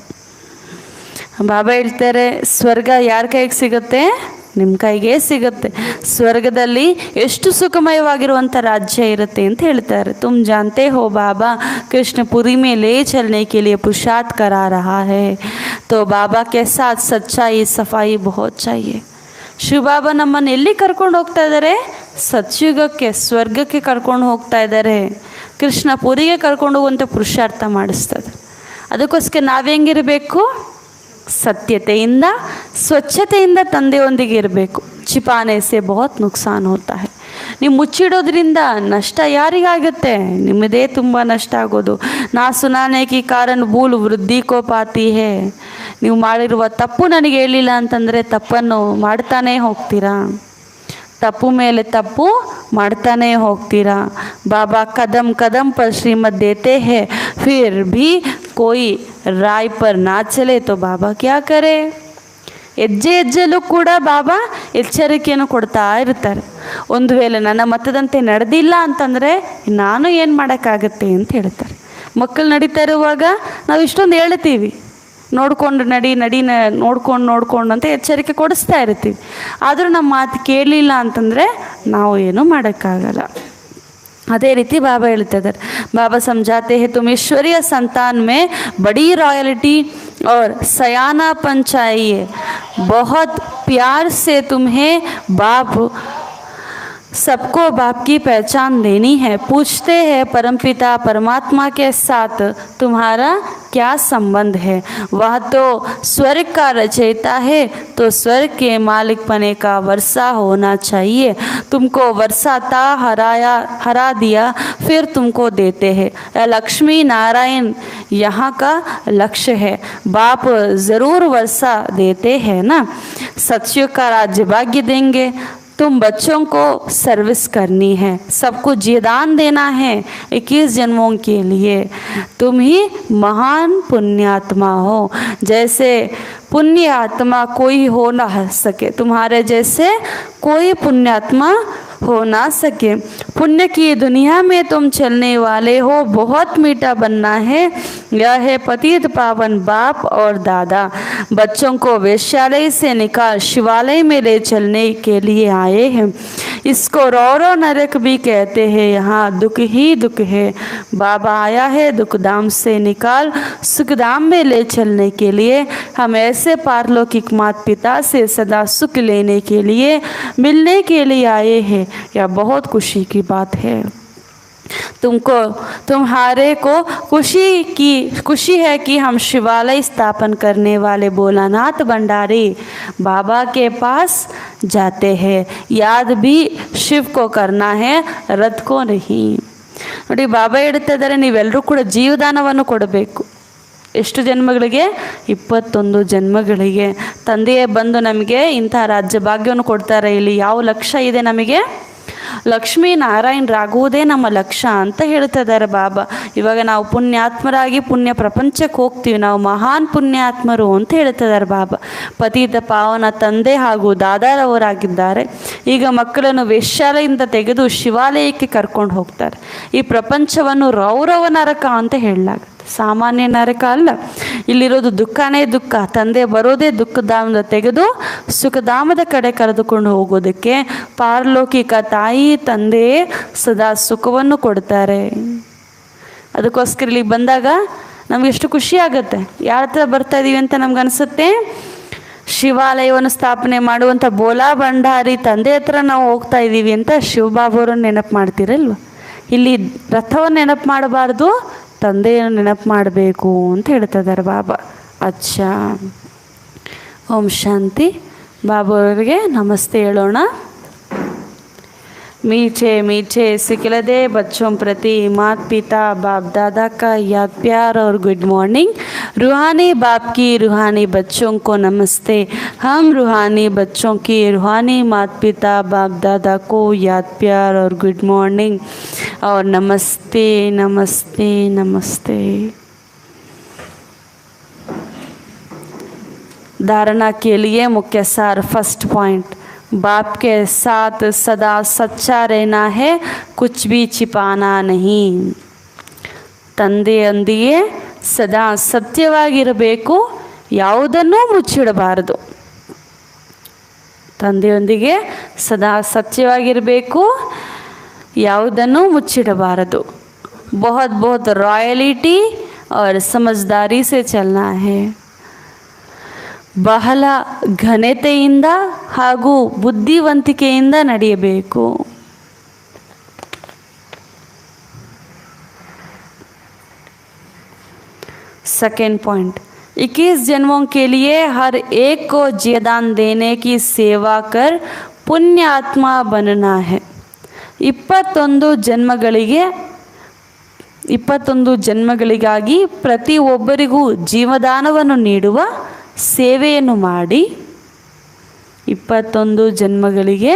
ಬಾಬಾ ಹೇಳ್ತಾರೆ, ಸ್ವರ್ಗ ಯಾರ ಕೈಗೆ ಸಿಗುತ್ತೆ? ನಿಮ್ಮ ಕೈಗೆ ಸಿಗುತ್ತೆ. ಸ್ವರ್ಗದಲ್ಲಿ ಎಷ್ಟು ಸುಖಮಯವಾಗಿರುವಂಥ ರಾಜ್ಯ ಇರುತ್ತೆ ಅಂತ ಹೇಳ್ತಾರೆ. ತುಮ್ ಜಾನ್ತೆ ಹೋ ಬಾಬಾ ಕೃಷ್ಣಪುರಿ में ले चलने के लिए पुरुषार्थ करा रहा है, तो बाबा के साथ सच्चाई सफाई बहुत चाहिए. ಶಿವಬಾಬಾ ನಮ್ಮನ್ನು ಎಲ್ಲಿ ಕರ್ಕೊಂಡು ಹೋಗ್ತಾ ಇದ್ದಾರೆ? ಸತ್ಯುಗಕ್ಕೆ, ಸ್ವರ್ಗಕ್ಕೆ ಕರ್ಕೊಂಡು ಹೋಗ್ತಾ ಇದ್ದಾರೆ. ಕೃಷ್ಣಪುರಿಗೆ ಕರ್ಕೊಂಡು ಹೋಗುವಂಥ ಪುರುಷಾರ್ಥ ಮಾಡಿಸ್ತದೆ. ಅದಕ್ಕೋಸ್ಕರ ನಾವೆಂಗಿರಬೇಕು? ಸತ್ಯತೆಯಿಂದ, ಸ್ವಚ್ಛತೆಯಿಂದ ತಂದೆಯೊಂದಿಗೆ ಇರಬೇಕು. ಚಿಪಾನೆ ಸೆ ಬಹುತ್ ನುಕ್ಸಾನ್ ಹೋತಾ ಹೈ. ನೀವು ಮುಚ್ಚಿಡೋದ್ರಿಂದ ನಷ್ಟ ಯಾರಿಗಾಗುತ್ತೆ? ನಿಮ್ಮದೇ ತುಂಬ ನಷ್ಟ ಆಗೋದು. ನಾ ಸುನಾನೆ ಕಿ ಕಾರಣ ಭೂಲ್ ವೃದ್ಧಿ ಕೋ ಪಾತಿ ಹೇ. ನೀವು ಮಾಡಿರುವ ತಪ್ಪು ನನಗೆ ಹೇಳಿಲ್ಲ ಅಂತಂದರೆ ತಪ್ಪನ್ನು ಮಾಡ್ತಾನೇ ಹೋಗ್ತೀರಾ, ತಪ್ಪು ಮೇಲೆ ತಪ್ಪು ಮಾಡ್ತಾನೆ ಹೋಗ್ತೀರಾ. ಬಾಬಾ ಕದಂ ಕದಂ ಪರ್ ಶ್ರೀಮತ್ ದೇತೆ ಹೇ, ಫಿರ್ ಭಿ ಕೋಯಿ ರಾಯ್ ಪರ್ ನಾ ಚಲೆ ತೋ ಬಾಬಾ ಕ್ಯಾ ಕರೆ. ಹೆಜ್ಜೆ ಹೆಜ್ಜೆಲ್ಲೂ ಕೂಡ ಬಾಬಾ ಎಚ್ಚರಿಕೆಯನ್ನು ಕೊಡ್ತಾ ಇರ್ತಾರೆ. ಒಂದು ವೇಳೆ ನನ್ನ ಮತದಂತೆ ನಡೆದಿಲ್ಲ ಅಂತಂದರೆ ನಾನು ಏನು ಮಾಡೋಕ್ಕಾಗತ್ತೆ ಅಂತ ಹೇಳ್ತಾರೆ. ಮಕ್ಕಳು ನಡೀತಾ ಇರುವಾಗ ನಾವು ಇಷ್ಟೊಂದು ಹೇಳ್ತೀವಿ, ನೋಡ್ಕೊಂಡು ನಡಿ ನೋಡ್ಕೊಂಡು ಅಂತ ಎಚ್ಚರಿಕೆ ಕೊಡಿಸ್ತಾ ಇರ್ತೀವಿ. ಆದರೂ ನಮ್ಮ ಮಾತು ಕೇಳಲಿಲ್ಲ ಅಂತಂದರೆ ನಾವು ಏನೂ ಮಾಡೋಕ್ಕಾಗಲ್ಲ. ಅದೇ ರೀತಿ ಬಾಬಾ ಹೇಳ್ತಿದ್ದಾರೆ. ಬಾಬಾ समझाते हैं तुम ईश्वरीय संतान में बड़ी रॉयल्टी और सयानापन चाहिए. बहुत प्यार से तुम्हें बाप सबको बाप की पहचान देनी है. पूछते हैं परमपिता परमात्मा के साथ तुम्हारा क्या संबंध है? वह तो स्वर्ग का रचयिता है, तो स्वर्ग के मालिक पने का वर्षा होना चाहिए. तुमको वर्षाता हरा दिया, फिर तुमको देते हैं. लक्ष्मी नारायण यहाँ का लक्ष्य है. बाप ज़रूर वर्षा देते हैं ना. सत्युग का राज्य भाग्य देंगे. तुम बच्चों को सर्विस करनी है, सबको जीदान देना है 21 जन्मों के लिए. तुम ही महान पुण्यात्मा हो. जैसे पुण्य आत्मा कोई हो ना सके, तुम्हारे जैसे कोई पुण्यात्मा हो ना सके. पुण्य की दुनिया में तुम चलने वाले हो. बहुत मीठा बनना है. यह है पतित पावन बाप और दादा. बच्चों को वेश्यालय से निकाल शिवालय में ले चलने के लिए आए हैं. इसको रौरो नरक भी कहते हैं. यहाँ दुख ही दुख है. बाबा आया है दुख धाम से निकाल सुख धाम में ले चलने के लिए. हम ऐसे पारलौकिक माता पिता से सदा सुख लेने के लिए, मिलने के लिए आए हैं. यह बहुत खुशी की बात है. तुम्हारे को खुशी है कि हम शिवालय स्थापन करने वाले भोलानाथ भंडारी बाबा के पास जाते हैं. याद भी शिव को करना है, रथ को नहीं. ನೋಡಿ, ಬಾಬಾ ಹೇಳ್ತಾ ಇದ್ದಾರೆ, ನೀವೆಲ್ಲರೂ ಕೂಡ ಜೀವದಾನವನ್ನು ಕೊಡಬೇಕು. ಎಷ್ಟು ಜನ್ಮಗಳಿಗೆ? 21 ಜನ್ಮಗಳಿಗೆ. ತಂದೆಯೇ ಬಂದು ನಮಗೆ ಇಂತಹ ರಾಜ್ಯ ಭಾಗ್ಯವನ್ನು ಕೊಡ್ತಾರೆ. ಇಲ್ಲಿ ಯಾವ ಲಕ್ಷ್ಯ ಇದೆ ನಮಗೆ? ಲಕ್ಷ್ಮೀ ನಾರಾಯಣರಾಗುವುದೇ ನಮ್ಮ ಲಕ್ಷ್ಯ ಅಂತ ಹೇಳ್ತಾ ಇದ್ದಾರೆ ಬಾಬಾ. ಇವಾಗ ನಾವು ಪುಣ್ಯಾತ್ಮರಾಗಿ ಪುಣ್ಯ ಪ್ರಪಂಚಕ್ಕೆ ಹೋಗ್ತೀವಿ, ನಾವು ಮಹಾನ್ ಪುಣ್ಯಾತ್ಮರು ಅಂತ ಹೇಳ್ತಾ ಇದ್ದಾರೆ ಬಾಬಾ. ಪತಿತ ಪಾವನ ತಂದೆ ಹಾಗೂ ದಾದಾರವರಾಗಿದ್ದಾರೆ. ಈಗ ಮಕ್ಕಳನ್ನು ವೇಶ್ಯಾಲಯದಿಂದ ತೆಗೆದು ಶಿವಾಲಯಕ್ಕೆ ಕರ್ಕೊಂಡು ಹೋಗ್ತಾರೆ. ಈ ಪ್ರಪಂಚವನ್ನು ರೌರವ ನರಕ ಅಂತ ಹೇಳಲಾಗುತ್ತೆ. ಸಾಮಾನ್ಯ ನರಕ ಅಲ್ಲ. ಇಲ್ಲಿರೋದು ದುಃಖನೇ ದುಃಖ. ತಂದೆ ಬರೋದೇ ದುಃಖಧಾಮದ ತೆಗೆದು ಸುಖಧಾಮದ ಕಡೆ ಕರೆದುಕೊಂಡು ಹೋಗೋದಕ್ಕೆ. ಪಾರಲೌಕಿಕ ತಾಯಿ ತಂದೆ ಸದಾ ಸುಖವನ್ನು ಕೊಡ್ತಾರೆ. ಅದಕ್ಕೋಸ್ಕರ ಇಲ್ಲಿಗೆ ಬಂದಾಗ ನಮ್ಗೆ ಎಷ್ಟು ಖುಷಿ ಆಗುತ್ತೆ. ಯಾರ ಹತ್ರ ಬರ್ತಾ ಇದ್ದೀವಿ ಅಂತ ನಮ್ಗೆ ಅನಿಸುತ್ತೆ, ಶಿವಾಲಯವನ್ನು ಸ್ಥಾಪನೆ ಮಾಡುವಂಥ ಬೋಲಾ ಭಂಡಾರಿ ತಂದೆ ಹತ್ರ ನಾವು ಹೋಗ್ತಾ ಇದ್ದೀವಿ ಅಂತ ಶಿವಬಾಬಾವ್ರನ್ನ ನೆನಪು ಮಾಡ್ತೀರಲ್ವ. ಇಲ್ಲಿ ರಥವನ್ನು ನೆನಪು ಮಾಡಬಾರ್ದು, ತಂದೆಯನ್ನು ನೆನಪು ಮಾಡಬೇಕು ಅಂತ ಹೇಳ್ತಾ ಇದ್ದಾರೆ ಬಾಬಾ. ಅಚ್ಚಾ, ಓಂ ಶಾಂತಿ. ಬಾಬಾ ಅವರಿಗೆ ನಮಸ್ತೆ ಹೇಳೋಣ. मीठे मीठे सिखलदे बच्चों प्रति माता पिता बाप दादा का याद प्यार और गुड मॉर्निंग. रूहानी बाप की रूहानी बच्चों को नमस्ते. हम रूहानी बच्चों की रूहानी माता पिता बाप दादा को याद प्यार और गुड मॉर्निंग और नमस्ते नमस्ते नमस्ते. धारणा के लिए मुख्य सार. फर्स्ट पॉइंट, बाप के साथ सदा सच्चा रहना है, कुछ भी छिपाना नहीं. ತಂದೆಯೊಂದಿಗೆ ಸದಾ ಸತ್ಯವಾಗಿರಬೇಕು, ಯಾವುದನ್ನೂ ಮುಚ್ಚಿಡಬಾರದು. ತಂದೆಯೊಂದಿಗೆ ಸದಾ ಸತ್ಯವಾಗಿರಬೇಕು, ಯಾವುದನ್ನೂ ಮುಚ್ಚಿಡಬಾರದು. बहुत बहुत रॉयलिटी और समझदारी से चलना है. ಬಹಳ ಘನತೆಯಿಂದ ಹಾಗೂ ಬುದ್ಧಿವಂತಿಕೆಯಿಂದ ನಡೆಯಬೇಕು. सेकेंड पॉइंट, 21 जन्मों के लिए हर एक को जीवदान देने की सेवा कर पुण्य आत्मा बनना है. 21 ಜನ್ಮಗಳಿಗಾಗಿ ಪ್ರತಿಯೊಬ್ಬರಿಗೂ ಜೀವದಾನವನ್ನು ನೀಡುವ ಸೇವೆಯನ್ನು ಮಾಡಿ. 21 ಜನ್ಮಗಳಿಗೆ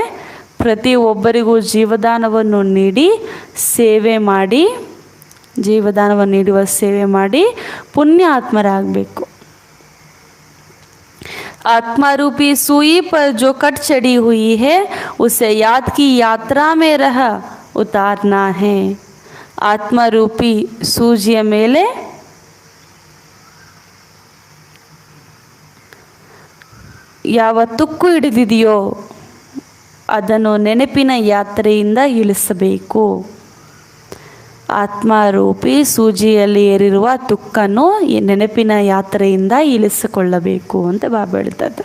ಪ್ರತಿಯೊಬ್ಬರಿಗೂ ಜೀವದಾನವನ್ನು ನೀಡಿ ಸೇವೆ ಮಾಡಿ, ಜೀವದಾನವನ್ನು ನೀಡುವ ಸೇವೆ ಮಾಡಿ ಪುಣ್ಯ ಆತ್ಮರಾಗಬೇಕು. आत्मा रूपी सुई पर जो कट चढ़ी हुई है उसे याद की यात्रा में रह उतारना है. ಆತ್ಮ ರೂಪಿ ಸೂಜಿಯ ಮೇಲೆ ಯಾವ ತುಕ್ಕು ಹಿಡಿದಿದೆಯೋ ಅದನ್ನು ನೆನಪಿನ ಯಾತ್ರೆಯಿಂದ ಇಳಿಸಬೇಕು. ಆತ್ಮರೂಪಿ ಸೂಜಿಯಲ್ಲಿ ಏರಿರುವ ತುಕ್ಕನ್ನು ನೆನಪಿನ ಯಾತ್ರೆಯಿಂದ ಇಳಿಸಿಕೊಳ್ಳಬೇಕು ಅಂತ ಬಾಬಾ ಹೇಳ್ತಾರೆ.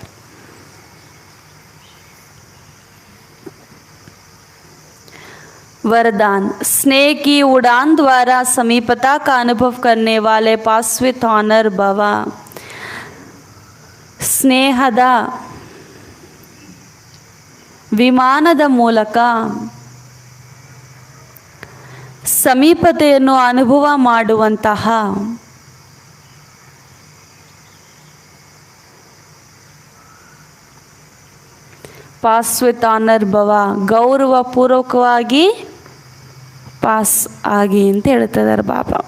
वरदान, स्नेह की उड़ान द्वारा समीपता का अनुभव करने वाले पास्वित ऑनर भव. ಸ್ನೇಹದ ವಿಮಾನದ ಮೂಲಕ ಸಮೀಪತೆಯನ್ನು ಅನುಭವ ಮಾಡುವಂತಹ ಪಾಸ್ ವಿತ್ ಆನರ್ ಭವ, ಗೌರವಪೂರ್ವಕವಾಗಿ ಪಾಸ್ ಆಗಿ ಅಂತ ಹೇಳ್ತಿದ್ದಾರೆ ಬಾಬಾ.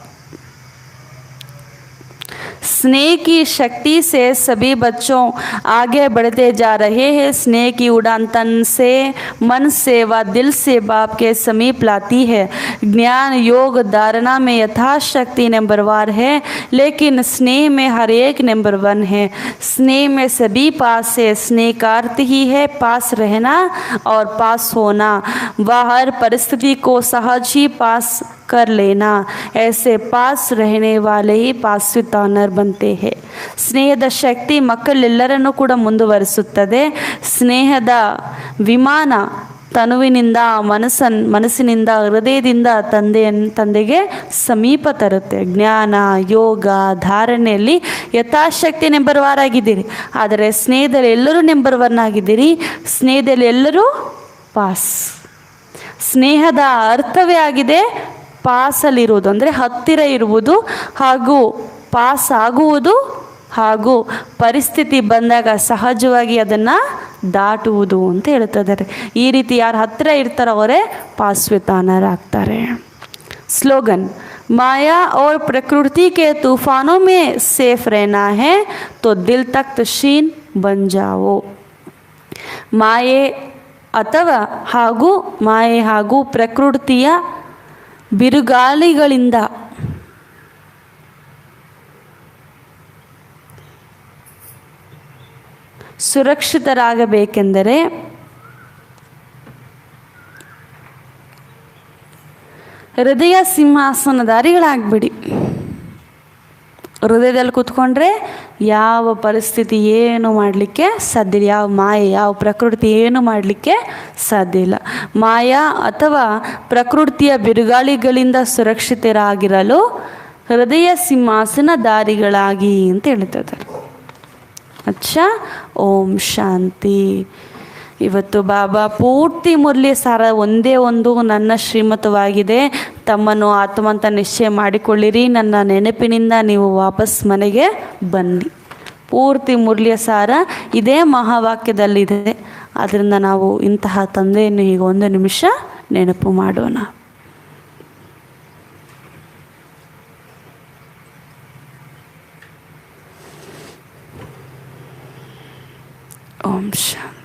स्नेह की शक्ति से सभी बच्चों आगे बढ़ते जा रहे हैं. स्नेह की उड़ान तन से, मन से व दिल से बाप के समीप लाती है. ज्ञान योग धारणा में यथाशक्ति नंबरवार है, लेकिन स्नेह में हर एक नंबर 1 है. स्नेह में सभी पास है. स्नेह का अर्थ ही है पास रहना और पास होना. वह हर परिस्थिति को सहज ही पास कर लेना. ऐसे पास रहने वाले ही ಪಾಸ್ವಿತ್ ಆನರ್ बनते हैं. ಸ್ನೇಹದ ಶಕ್ತಿ ಮಕ್ಕಳೆಲ್ಲರನ್ನೂ ಕೂಡ ಮುಂದುವರಿಸುತ್ತದೆ. ಸ್ನೇಹದ ವಿಮಾನ ತನುವಿನಿಂದ ಮನಸ್ಸಿನಿಂದ ಹೃದಯದಿಂದ ತಂದೆಗೆ ಸಮೀಪ ತರುತ್ತೆ. ಜ್ಞಾನ ಯೋಗ ಧಾರಣೆಯಲ್ಲಿ ಯಥಾಶಕ್ತಿ ನಂಬರ್ 1 ಆಗಿದ್ದೀರಿ, ಆದರೆ ಸ್ನೇಹದಲ್ಲಿ ಎಲ್ಲರೂ ನಂಬರ್ 1 ಆಗಿದ್ದೀರಿ. ಸ್ನೇಹದಲ್ಲಿ ಎಲ್ಲರೂ ಪಾಸ್. ಸ್ನೇಹದ ಅರ್ಥವೇ ಆಗಿದೆ ಪಾಸಲ್ಲಿರುವುದು, ಅಂದರೆ ಹತ್ತಿರ ಇರುವುದು ಹಾಗೂ ಪಾಸ್ ಆಗುವುದು ಹಾಗೂ ಪರಿಸ್ಥಿತಿ ಬಂದಾಗ ಸಹಜವಾಗಿ ಅದನ್ನು ದಾಟುವುದು ಅಂತ ಹೇಳ್ತಿದ್ದಾರೆ. ಈ ರೀತಿ ಯಾರು ಹತ್ತಿರ ಇರ್ತಾರೋ ಅವರೇ ಪಾಸ್ವಿತಾನರಾಗ್ತಾರೆ. स्लोगन, माया और प्रकृति के तूफानों में सेफ रहना है तो दिल तख्त शीन बन जाओ. ಮಾಯೆ ಹಾಗೂ ಪ್ರಕೃತಿಯ ಬಿರುಗಾಳಿಗಳಿಂದ ಸುರಕ್ಷಿತರಾಗಬೇಕೆಂದರೆ ಹೃದಯ ಸಿಂಹಾಸನಧಾರಿಗಳಾಗ್ಬಿಡಿ. ಹೃದಯದಲ್ಲಿ ಕೂತ್ಕೊಂಡ್ರೆ ಯಾವ ಪರಿಸ್ಥಿತಿ ಏನು ಮಾಡಲಿಕ್ಕೆ ಸಾಧ್ಯ ಇಲ್ಲ. ಯಾವ ಮಾಯೆ, ಯಾವ ಪ್ರಕೃತಿ ಏನು ಮಾಡಲಿಕ್ಕೆ ಸಾಧ್ಯ ಇಲ್ಲ. ಮಾಯಾ ಅಥವಾ ಪ್ರಕೃತಿಯ ಬಿರುಗಾಳಿಗಳಿಂದ ಸುರಕ್ಷಿತರಾಗಿರಲು ಹೃದಯ ಸಿಂಹಾಸನಧಾರಿಗಳಾಗಿ ಅಂತ ಹೇಳ್ತಾರೆ. ಅಚ್ಚಾ, ಓಂ ಶಾಂತಿ. ಇವತ್ತು ಬಾಬಾ ಪೂರ್ತಿ ಮುರಳಿ ಸಾರ ಒಂದೇ ಒಂದು ನನ್ನ ಶ್ರೀಮತವಾಗಿದೆ. ತಮ್ಮನ್ನು ಆತ್ಮ ಅಂತ ನಿಶ್ಚಯ ಮಾಡಿಕೊಳ್ಳಿರಿ. ನನ್ನ ನೆನಪಿನಿಂದ ನೀವು ವಾಪಸ್ ಮನೆಗೆ ಬನ್ನಿ. ಪೂರ್ತಿ ಮುರಳಿಯ ಸಾರ ಇದೇ ಮಹಾವಾಕ್ಯದಲ್ಲಿದೆ. ಆದ್ದರಿಂದ ನಾವು ಇಂತಹ ತಂದೆಯನ್ನು ಈಗ ಒಂದು ನಿಮಿಷ ನೆನಪು ಮಾಡೋಣ. ಓಂ ಶಾಂತಿ.